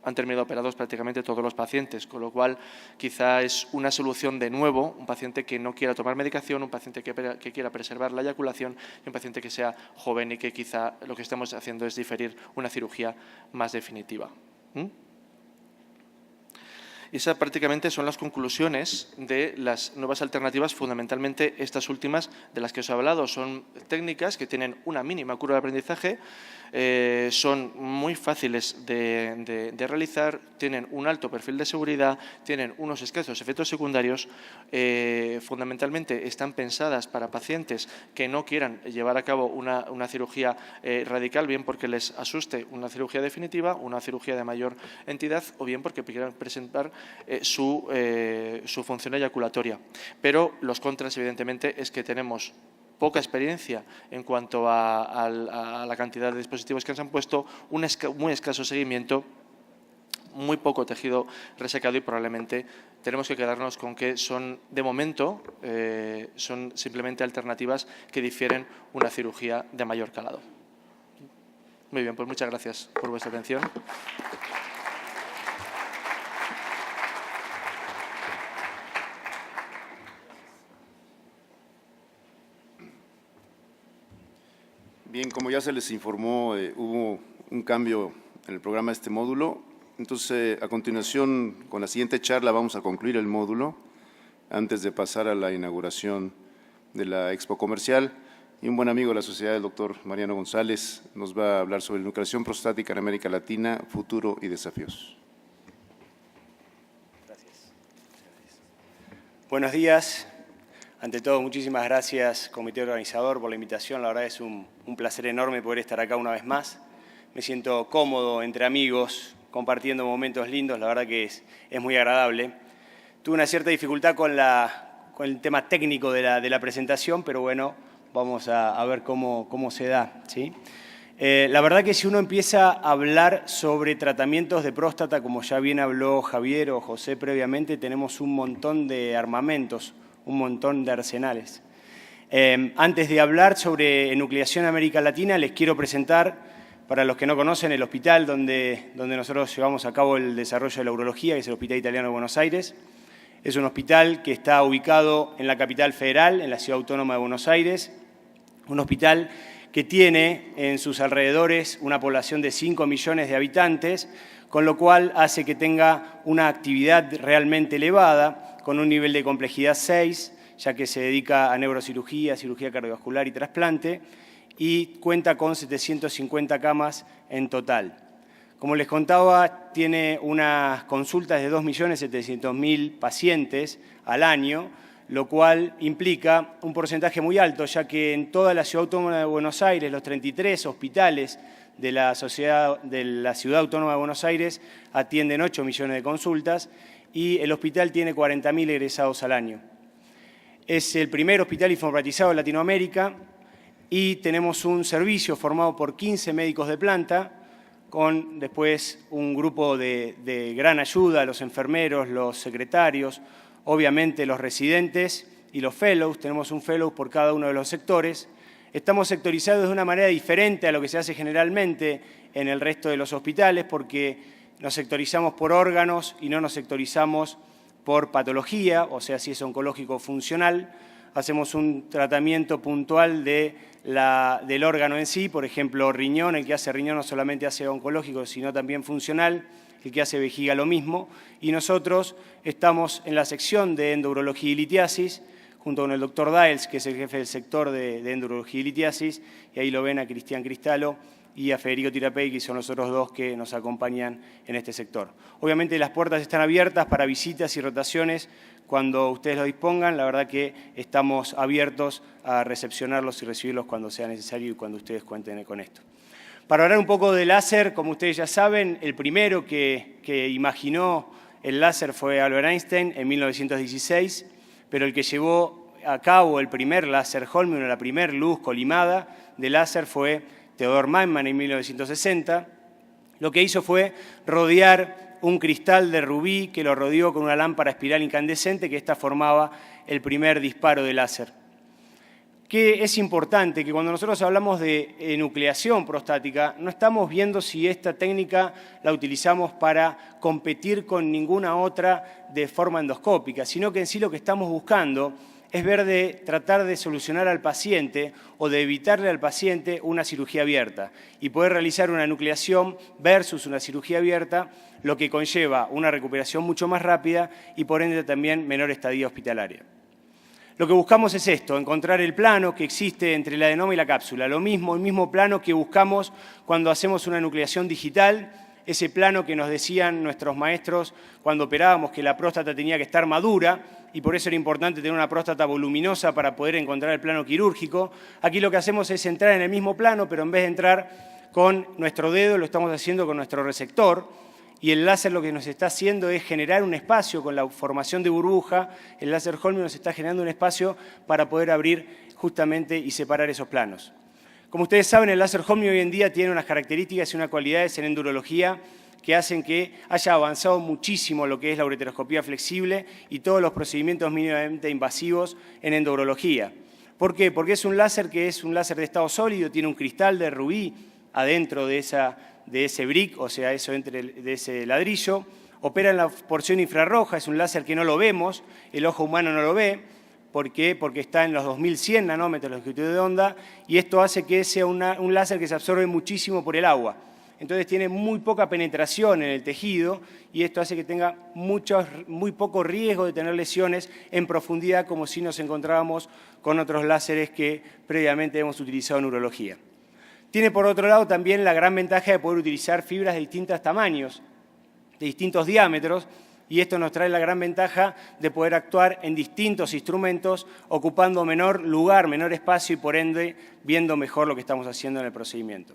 han terminado operados prácticamente todos los pacientes, con lo cual quizá es una solución de nuevo, un paciente que no quiera tomar medicación, un paciente que quiera preservar la eyaculación y un paciente que sea joven y que quizá lo que estamos haciendo es diferir una cirugía más definitiva. Y esas prácticamente son las conclusiones de las nuevas alternativas, fundamentalmente estas últimas de las que os he hablado. Son técnicas que tienen una mínima curva de aprendizaje, son muy fáciles de realizar, tienen un alto perfil de seguridad, tienen unos escasos efectos secundarios, fundamentalmente están pensadas para pacientes que no quieran llevar a cabo una cirugía radical, bien porque les asuste una cirugía definitiva, una cirugía de mayor entidad o bien porque quieran presentar su función eyaculatoria. Pero los contras, evidentemente, es que tenemos poca experiencia en cuanto a la cantidad de dispositivos que se han puesto, un muy escaso seguimiento, muy poco tejido resecado y probablemente tenemos que quedarnos con que son, de momento, son simplemente alternativas que difieren una cirugía de mayor calado. Muy bien, pues muchas gracias por vuestra atención. Bien, como ya se les informó, hubo un cambio en el programa de este módulo. Entonces, a continuación, con la siguiente charla, vamos a concluir el módulo antes de pasar a la inauguración de la Expo Comercial. Y un buen amigo de la sociedad, el doctor Mariano González, nos va a hablar sobre enucleación prostática en América Latina, futuro y desafíos. Gracias. Buenos días. Ante todo, muchísimas gracias, comité organizador, por la invitación. La verdad es un placer enorme poder estar acá una vez más. Me siento cómodo entre amigos, compartiendo momentos lindos. La verdad que es muy agradable. Tuve una cierta dificultad con el tema técnico de la presentación, pero bueno, vamos a ver cómo se da, ¿sí? La verdad que si uno empieza a hablar sobre tratamientos de próstata, como ya bien habló Javier o José previamente, tenemos un montón de armamentos, un montón de arsenales. Antes de hablar sobre enucleación en América Latina, les quiero presentar, para los que no conocen, el hospital donde nosotros llevamos a cabo el desarrollo de la urología, que es el Hospital Italiano de Buenos Aires. Es un hospital que está ubicado en la capital federal, en la Ciudad Autónoma de Buenos Aires. Un hospital que tiene en sus alrededores una población de 5 millones de habitantes, con lo cual hace que tenga una actividad realmente elevada, con un nivel de complejidad 6, ya que se dedica a neurocirugía, cirugía cardiovascular y trasplante, y cuenta con 750 camas en total. Como les contaba, tiene unas consultas de 2.700.000 pacientes al año, lo cual implica un porcentaje muy alto, ya que en toda la Ciudad Autónoma de Buenos Aires, los 33 hospitales de la Ciudad Autónoma de Buenos Aires atienden 8 millones de consultas y el hospital tiene 40.000 egresados al año. Es el primer hospital informatizado en Latinoamérica y tenemos un servicio formado por 15 médicos de planta, con después un grupo de gran ayuda, los enfermeros, los secretarios, obviamente los residentes y los fellows. Tenemos un fellow por cada uno de los sectores. Estamos sectorizados de una manera diferente a lo que se hace generalmente en el resto de los hospitales porque nos sectorizamos por órganos y no nos sectorizamos por patología, o sea, si es oncológico o funcional. Hacemos un tratamiento puntual del órgano en sí, por ejemplo, riñón. El que hace riñón no solamente hace oncológico, sino también funcional. El que hace vejiga lo mismo. Y nosotros estamos en la sección de endourología y litiasis, junto con el doctor Daels, que es el jefe del sector de endourología y litiasis, y ahí lo ven a Cristian Cristalo y a Federico Tirapey, que son los otros dos que nos acompañan en este sector. Obviamente las puertas están abiertas para visitas y rotaciones cuando ustedes lo dispongan. La verdad que estamos abiertos a recepcionarlos y recibirlos cuando sea necesario y cuando ustedes cuenten con esto. Para hablar un poco de láser, como ustedes ya saben, el primero que imaginó el láser fue Albert Einstein en 1916, pero el que llevó a cabo el primer láser Holmium, la primera luz colimada de láser, fue Theodor Maiman en 1960. Lo que hizo fue rodear un cristal de rubí que lo rodeó con una lámpara espiral incandescente, que ésta formaba el primer disparo de láser. Que es importante que cuando nosotros hablamos de enucleación prostática, no estamos viendo si esta técnica la utilizamos para competir con ninguna otra de forma endoscópica, sino que en sí lo que estamos buscando es ver de tratar de solucionar al paciente o de evitarle al paciente una cirugía abierta y poder realizar una enucleación versus una cirugía abierta, lo que conlleva una recuperación mucho más rápida y por ende también menor estadía hospitalaria. Lo que buscamos es esto, encontrar el plano que existe entre el adenoma y la cápsula, el mismo plano que buscamos cuando hacemos una enucleación digital, ese plano que nos decían nuestros maestros cuando operábamos que la próstata tenía que estar madura y por eso era importante tener una próstata voluminosa para poder encontrar el plano quirúrgico. Aquí lo que hacemos es entrar en el mismo plano, pero en vez de entrar con nuestro dedo, lo estamos haciendo con nuestro resector. Y el láser lo que nos está haciendo es generar un espacio con la formación de burbuja. El láser Holmium nos está generando un espacio para poder abrir justamente y separar esos planos. Como ustedes saben, el láser Holmium hoy en día tiene unas características y unas cualidades en endurología que hacen que haya avanzado muchísimo lo que es la ureteroscopía flexible y todos los procedimientos mínimamente invasivos en endurología. ¿Por qué? Porque es un láser que es un láser de estado sólido, tiene un cristal de rubí adentro de ese brick, o sea, de ese ladrillo, opera en la porción infrarroja, es un láser que no lo vemos, el ojo humano no lo ve. ¿Por qué? Porque está en los 2100 nanómetros de longitud de onda y esto hace que sea un láser que se absorbe muchísimo por el agua. Entonces tiene muy poca penetración en el tejido y esto hace que tenga muy poco riesgo de tener lesiones en profundidad como si nos encontrábamos con otros láseres que previamente hemos utilizado en urología. Tiene por otro lado también la gran ventaja de poder utilizar fibras de distintos tamaños, de distintos diámetros, y esto nos trae la gran ventaja de poder actuar en distintos instrumentos, ocupando menor lugar, menor espacio y por ende viendo mejor lo que estamos haciendo en el procedimiento.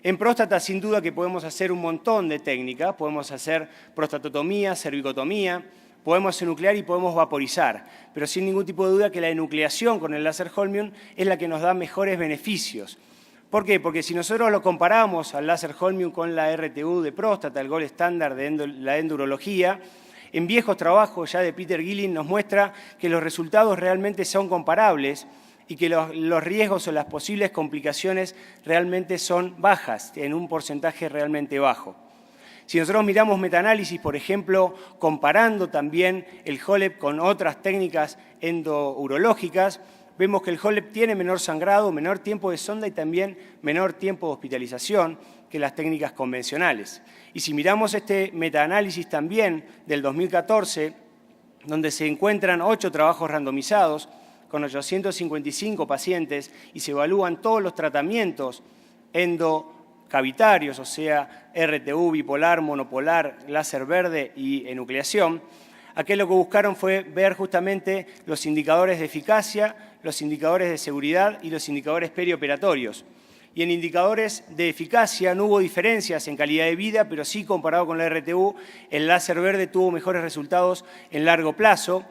En próstata, sin duda que podemos hacer un montón de técnicas, podemos hacer prostatotomía, cervicotomía, podemos enuclear y podemos vaporizar, pero sin ningún tipo de duda que la enucleación con el láser Holmium es la que nos da mejores beneficios. ¿Por qué? Porque si nosotros lo comparamos al láser Holmium con la RTU de próstata, el gold estándar de la endurología, en viejos trabajos ya de Peter Gilling nos muestra que los resultados realmente son comparables y que los riesgos o las posibles complicaciones realmente son bajas, en un porcentaje realmente bajo. Si nosotros miramos metaanálisis, por ejemplo, comparando también el HOLEP con otras técnicas endourológicas, vemos que el HOLEP tiene menor sangrado, menor tiempo de sonda y también menor tiempo de hospitalización que las técnicas convencionales. Y si miramos este metaanálisis también del 2014, donde se encuentran 8 trabajos randomizados con 855 pacientes y se evalúan todos los tratamientos endocavitarios, o sea, RTU, bipolar, monopolar, láser verde y enucleación, aquí lo que buscaron fue ver justamente los indicadores de eficacia, los indicadores de seguridad y los indicadores perioperatorios. Y en indicadores de eficacia no hubo diferencias en calidad de vida, pero sí comparado con la RTU, el láser verde tuvo mejores resultados en largo plazo,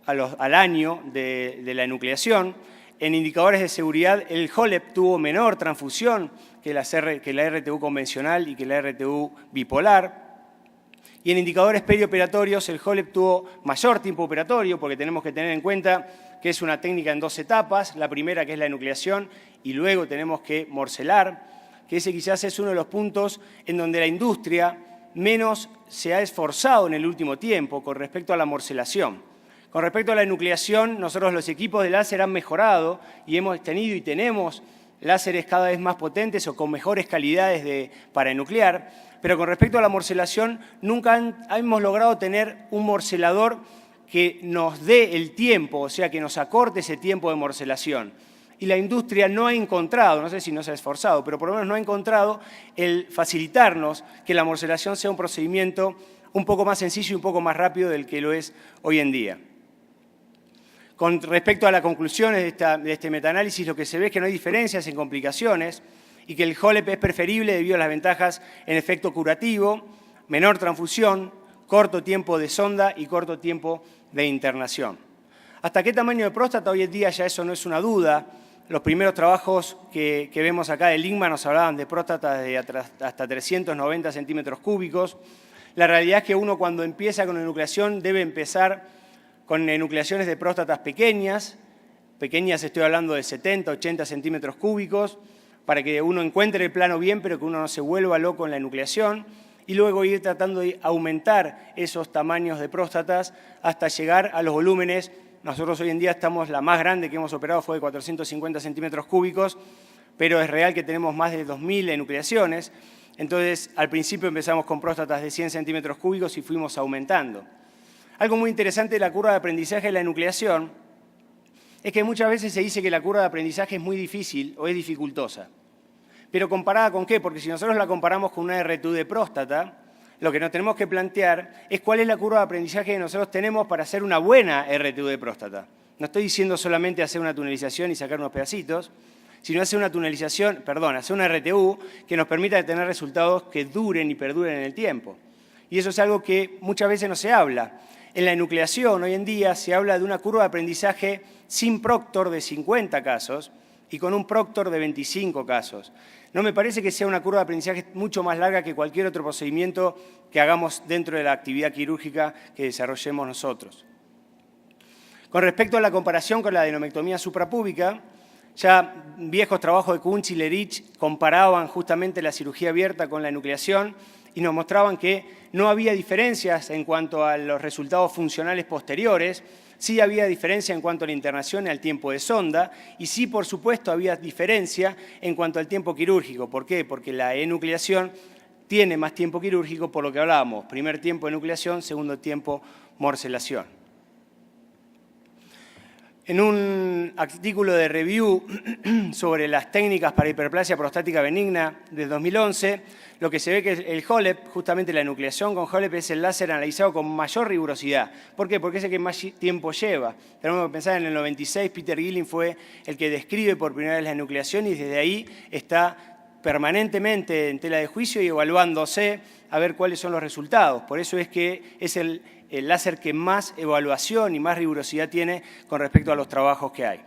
al año de la enucleación. En indicadores de seguridad, el HOLEP tuvo menor transfusión que la RTU convencional y que la RTU bipolar. Y en indicadores perioperatorios, el HOLEP tuvo mayor tiempo operatorio, porque tenemos que tener en cuenta que es una técnica en 2 etapas, la primera que es la enucleación y luego tenemos que morcelar, que ese quizás es uno de los puntos en donde la industria menos se ha esforzado en el último tiempo con respecto a la morcelación. Con respecto a la enucleación, nosotros los equipos de láser han mejorado y hemos tenido y tenemos láseres cada vez más potentes o con mejores calidades para enuclear, pero con respecto a la morcelación nunca hemos logrado tener un morcelador que nos dé el tiempo, o sea, que nos acorte ese tiempo de morcelación. Y la industria no ha encontrado, no sé si no se ha esforzado, pero por lo menos no ha encontrado el facilitarnos que la morcelación sea un procedimiento un poco más sencillo y un poco más rápido del que lo es hoy en día. Con respecto a las conclusiones de este metaanálisis, lo que se ve es que no hay diferencias en complicaciones y que el HOLEP es preferible debido a las ventajas en efecto curativo, menor transfusión, corto tiempo de sonda y corto tiempo de internación. ¿Hasta qué tamaño de próstata? Hoy en día ya eso no es una duda. Los primeros trabajos que vemos acá del INMA nos hablaban de próstatas de hasta 390 centímetros cúbicos. La realidad es que uno cuando empieza con enucleación debe empezar con enucleaciones de próstatas pequeñas. Pequeñas estoy hablando de 70, 80 centímetros cúbicos, para que uno encuentre el plano bien, pero que uno no se vuelva loco en la enucleación. Y luego ir tratando de aumentar esos tamaños de próstatas hasta llegar a los volúmenes. Nosotros hoy en día la más grande que hemos operado fue de 450 centímetros cúbicos, pero es real que tenemos más de 2.000 enucleaciones. Entonces, al principio empezamos con próstatas de 100 centímetros cúbicos y fuimos aumentando. Algo muy interesante de la curva de aprendizaje de la enucleación es que muchas veces se dice que la curva de aprendizaje es muy difícil o es dificultosa. ¿Pero comparada con qué? Porque si nosotros la comparamos con una RTU de próstata, lo que nos tenemos que plantear es cuál es la curva de aprendizaje que nosotros tenemos para hacer una buena RTU de próstata. No estoy diciendo solamente hacer una tunelización y sacar unos pedacitos, sino hacer una hacer una RTU que nos permita tener resultados que duren y perduren en el tiempo. Y eso es algo que muchas veces no se habla. En la enucleación hoy en día se habla de una curva de aprendizaje sin proctor de 50 casos y con un proctor de 25 casos. No me parece que sea una curva de aprendizaje mucho más larga que cualquier otro procedimiento que hagamos dentro de la actividad quirúrgica que desarrollemos nosotros. Con respecto a la comparación con la adenomectomía suprapúbica, ya viejos trabajos de Kunz y Lerich comparaban justamente la cirugía abierta con la enucleación y nos mostraban que no había diferencias en cuanto a los resultados funcionales posteriores. Sí había diferencia en cuanto a la internación y al tiempo de sonda, y sí, por supuesto, había diferencia en cuanto al tiempo quirúrgico. ¿Por qué? Porque la enucleación tiene más tiempo quirúrgico, por lo que hablábamos. Primer tiempo enucleación, segundo tiempo morcelación. En un artículo de review sobre las técnicas para hiperplasia prostática benigna de 2011, lo que se ve que el HOLEP, justamente la enucleación con HOLEP, es el láser analizado con mayor rigurosidad. ¿Por qué? Porque es el que más tiempo lleva. Tenemos que pensar en el 96, Peter Gilling fue el que describe por primera vez la enucleación y desde ahí está permanentemente en tela de juicio y evaluándose a ver cuáles son los resultados. Por eso es que es el láser que más evaluación y más rigurosidad tiene con respecto a los trabajos que hay.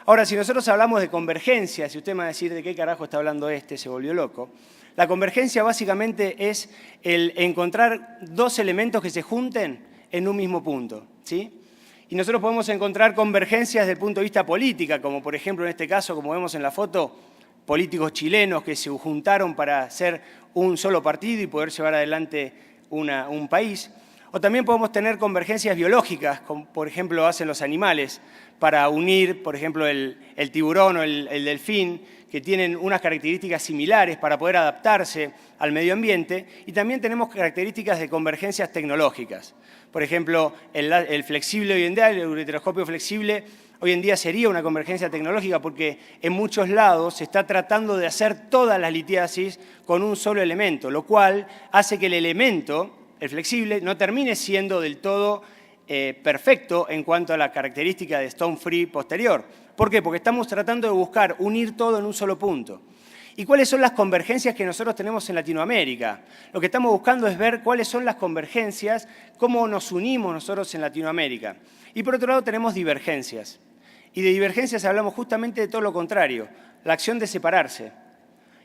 Ahora, si nosotros hablamos de convergencia, si usted me va a decir de qué carajo está hablando se volvió loco, la convergencia básicamente es el encontrar dos elementos que se junten en un mismo punto, ¿sí? Y nosotros podemos encontrar convergencias desde el punto de vista política, como por ejemplo en este caso, como vemos en la foto, políticos chilenos que se juntaron para hacer un solo partido y poder llevar adelante un país. O también podemos tener convergencias biológicas, como por ejemplo hacen los animales, para unir, por ejemplo, el tiburón o el delfín, que tienen unas características similares para poder adaptarse al medio ambiente. Y también tenemos características de convergencias tecnológicas. Por ejemplo, el flexible hoy en día, el ureteroscopio flexible, hoy en día sería una convergencia tecnológica porque en muchos lados se está tratando de hacer todas las litiasis con un solo elemento, lo cual hace que el elemento, el flexible, no termine siendo del todo perfecto en cuanto a la característica de stone free posterior. ¿Por qué? Porque estamos tratando de buscar unir todo en un solo punto. ¿Y cuáles son las convergencias que nosotros tenemos en Latinoamérica? Lo que estamos buscando es ver cuáles son las convergencias, cómo nos unimos nosotros en Latinoamérica. Y por otro lado tenemos divergencias. Y de divergencias hablamos justamente de todo lo contrario, la acción de separarse.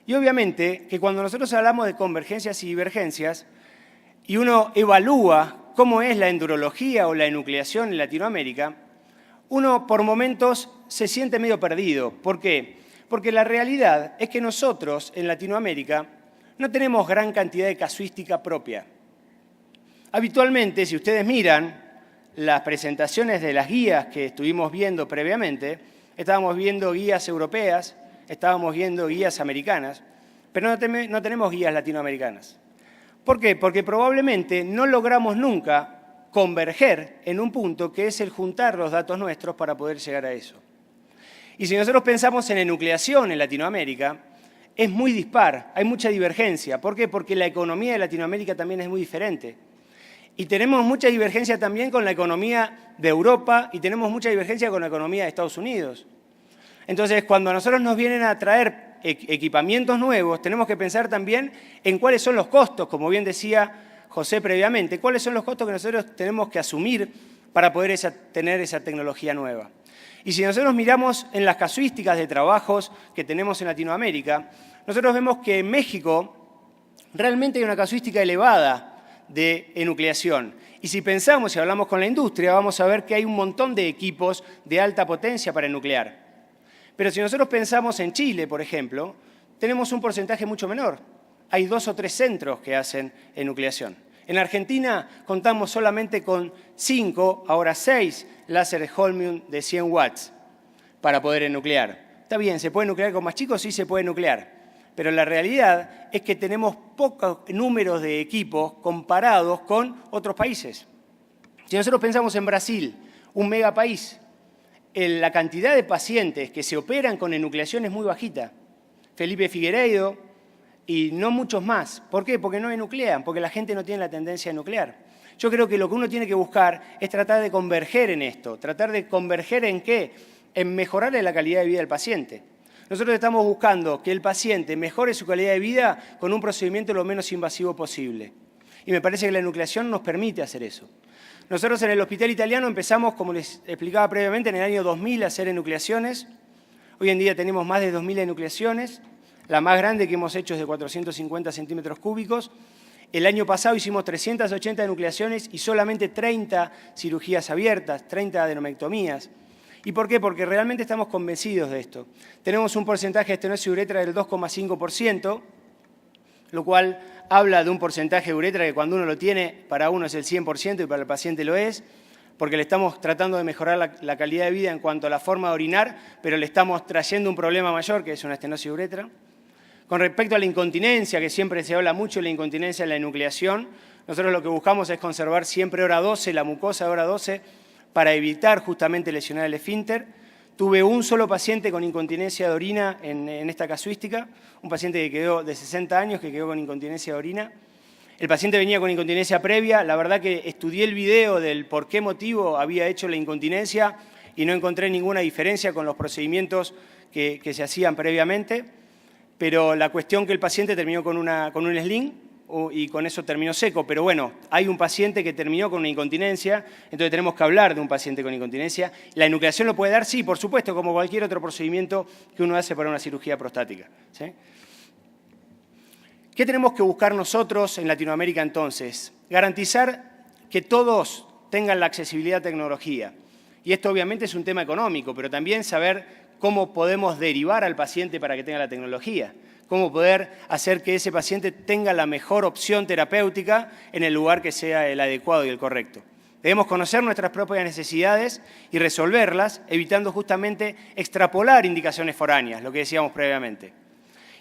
Y obviamente que cuando nosotros hablamos de convergencias y divergencias, y uno evalúa cómo es la endurología o la enucleación en Latinoamérica, uno por momentos se siente medio perdido. ¿Por qué? Porque la realidad es que nosotros en Latinoamérica no tenemos gran cantidad de casuística propia. Habitualmente, si ustedes miran las presentaciones de las guías que estuvimos viendo previamente, estábamos viendo guías europeas, estábamos viendo guías americanas, pero no tenemos guías latinoamericanas. ¿Por qué? Porque probablemente no logramos nunca converger en un punto que es el juntar los datos nuestros para poder llegar a eso. Y si nosotros pensamos en enucleación en Latinoamérica, es muy dispar, hay mucha divergencia. ¿Por qué? Porque la economía de Latinoamérica también es muy diferente. Y tenemos mucha divergencia también con la economía de Europa y tenemos mucha divergencia con la economía de Estados Unidos. Entonces, cuando a nosotros nos vienen a traer equipamientos nuevos, tenemos que pensar también en cuáles son los costos, como bien decía José previamente, cuáles son los costos que nosotros tenemos que asumir para poder tener esa tecnología nueva. Y si nosotros miramos en las casuísticas de trabajos que tenemos en Latinoamérica, nosotros vemos que en México realmente hay una casuística elevada de enucleación. Y si pensamos y hablamos con la industria, vamos a ver que hay un montón de equipos de alta potencia para enuclear. Pero si nosotros pensamos en Chile, por ejemplo, tenemos un porcentaje mucho menor. Hay 2 o 3 centros que hacen enucleación. En Argentina contamos solamente con 5, ahora 6 láseres Holmium de 100 watts para poder enuclear. Está bien, ¿se puede nuclear con más chicos? Sí, se puede nuclear. Pero la realidad es que tenemos pocos números de equipos comparados con otros países. Si nosotros pensamos en Brasil, un megapaís, la cantidad de pacientes que se operan con enucleación es muy bajita. Felipe Figueiredo y no muchos más. ¿Por qué? Porque no enuclean, porque la gente no tiene la tendencia a nuclear. Yo creo que lo que uno tiene que buscar es tratar de converger en esto. ¿Tratar de converger en qué? En mejorarle la calidad de vida del paciente. Nosotros estamos buscando que el paciente mejore su calidad de vida con un procedimiento lo menos invasivo posible. Y me parece que la enucleación nos permite hacer eso. Nosotros en el Hospital Italiano empezamos, como les explicaba previamente, en el año 2000 a hacer enucleaciones. Hoy en día tenemos más de 2.000 enucleaciones. La más grande que hemos hecho es de 450 centímetros cúbicos. El año pasado hicimos 380 enucleaciones y solamente 30 cirugías abiertas, 30 adenomectomías. ¿Y por qué? Porque realmente estamos convencidos de esto. Tenemos un porcentaje de estenosis de uretra del 2,5%, lo cual habla de un porcentaje de uretra que cuando uno lo tiene, para uno es el 100% y para el paciente lo es, porque le estamos tratando de mejorar la calidad de vida en cuanto a la forma de orinar, pero le estamos trayendo un problema mayor, que es una estenosis de uretra. Con respecto a la incontinencia, que siempre se habla mucho de la incontinencia en la enucleación, nosotros lo que buscamos es conservar siempre hora 12, la mucosa de hora 12, para evitar justamente lesionar el esfínter. Tuve un solo paciente con incontinencia de orina en esta casuística, un paciente que quedó de 60 años que quedó con incontinencia de orina. El paciente venía con incontinencia previa, la verdad que estudié el video del por qué motivo había hecho la incontinencia y no encontré ninguna diferencia con los procedimientos que se hacían previamente, pero la cuestión que el paciente terminó con un sling y con eso terminó seco, pero bueno, hay un paciente que terminó con una incontinencia, entonces tenemos que hablar de un paciente con incontinencia. ¿La enucleación lo puede dar? Sí, por supuesto, como cualquier otro procedimiento que uno hace para una cirugía prostática, ¿sí? ¿Qué tenemos que buscar nosotros en Latinoamérica entonces? Garantizar que todos tengan la accesibilidad a tecnología. Y esto obviamente es un tema económico, pero también saber cómo podemos derivar al paciente para que tenga la tecnología. Cómo poder hacer que ese paciente tenga la mejor opción terapéutica en el lugar que sea el adecuado y el correcto. Debemos conocer nuestras propias necesidades y resolverlas, evitando justamente extrapolar indicaciones foráneas, lo que decíamos previamente.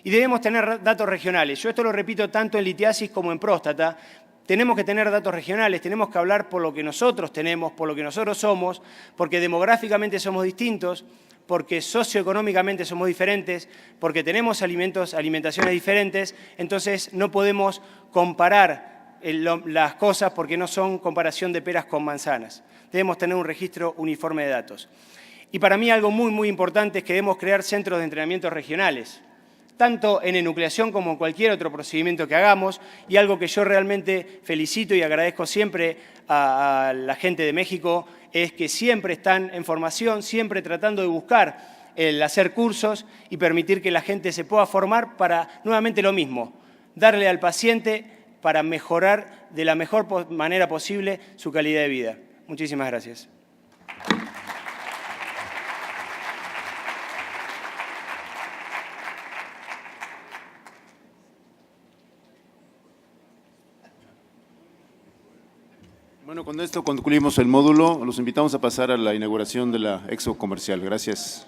Y debemos tener datos regionales. Yo esto lo repito tanto en litiasis como en próstata. Tenemos que tener datos regionales, tenemos que hablar por lo que nosotros tenemos, por lo que nosotros somos, porque demográficamente somos distintos, porque socioeconómicamente somos diferentes, porque tenemos alimentaciones diferentes, entonces no podemos comparar las cosas porque no son comparación de peras con manzanas. Debemos tener un registro uniforme de datos. Y para mí algo muy, muy importante es que debemos crear centros de entrenamiento regionales, tanto en enucleación como en cualquier otro procedimiento que hagamos, y algo que yo realmente felicito y agradezco siempre a la gente de México es que siempre están en formación, siempre tratando de buscar el hacer cursos y permitir que la gente se pueda formar para, nuevamente lo mismo, darle al paciente para mejorar de la mejor manera posible su calidad de vida. Muchísimas gracias. Bueno, con esto concluimos el módulo. Los invitamos a pasar a la inauguración de la expo comercial. Gracias.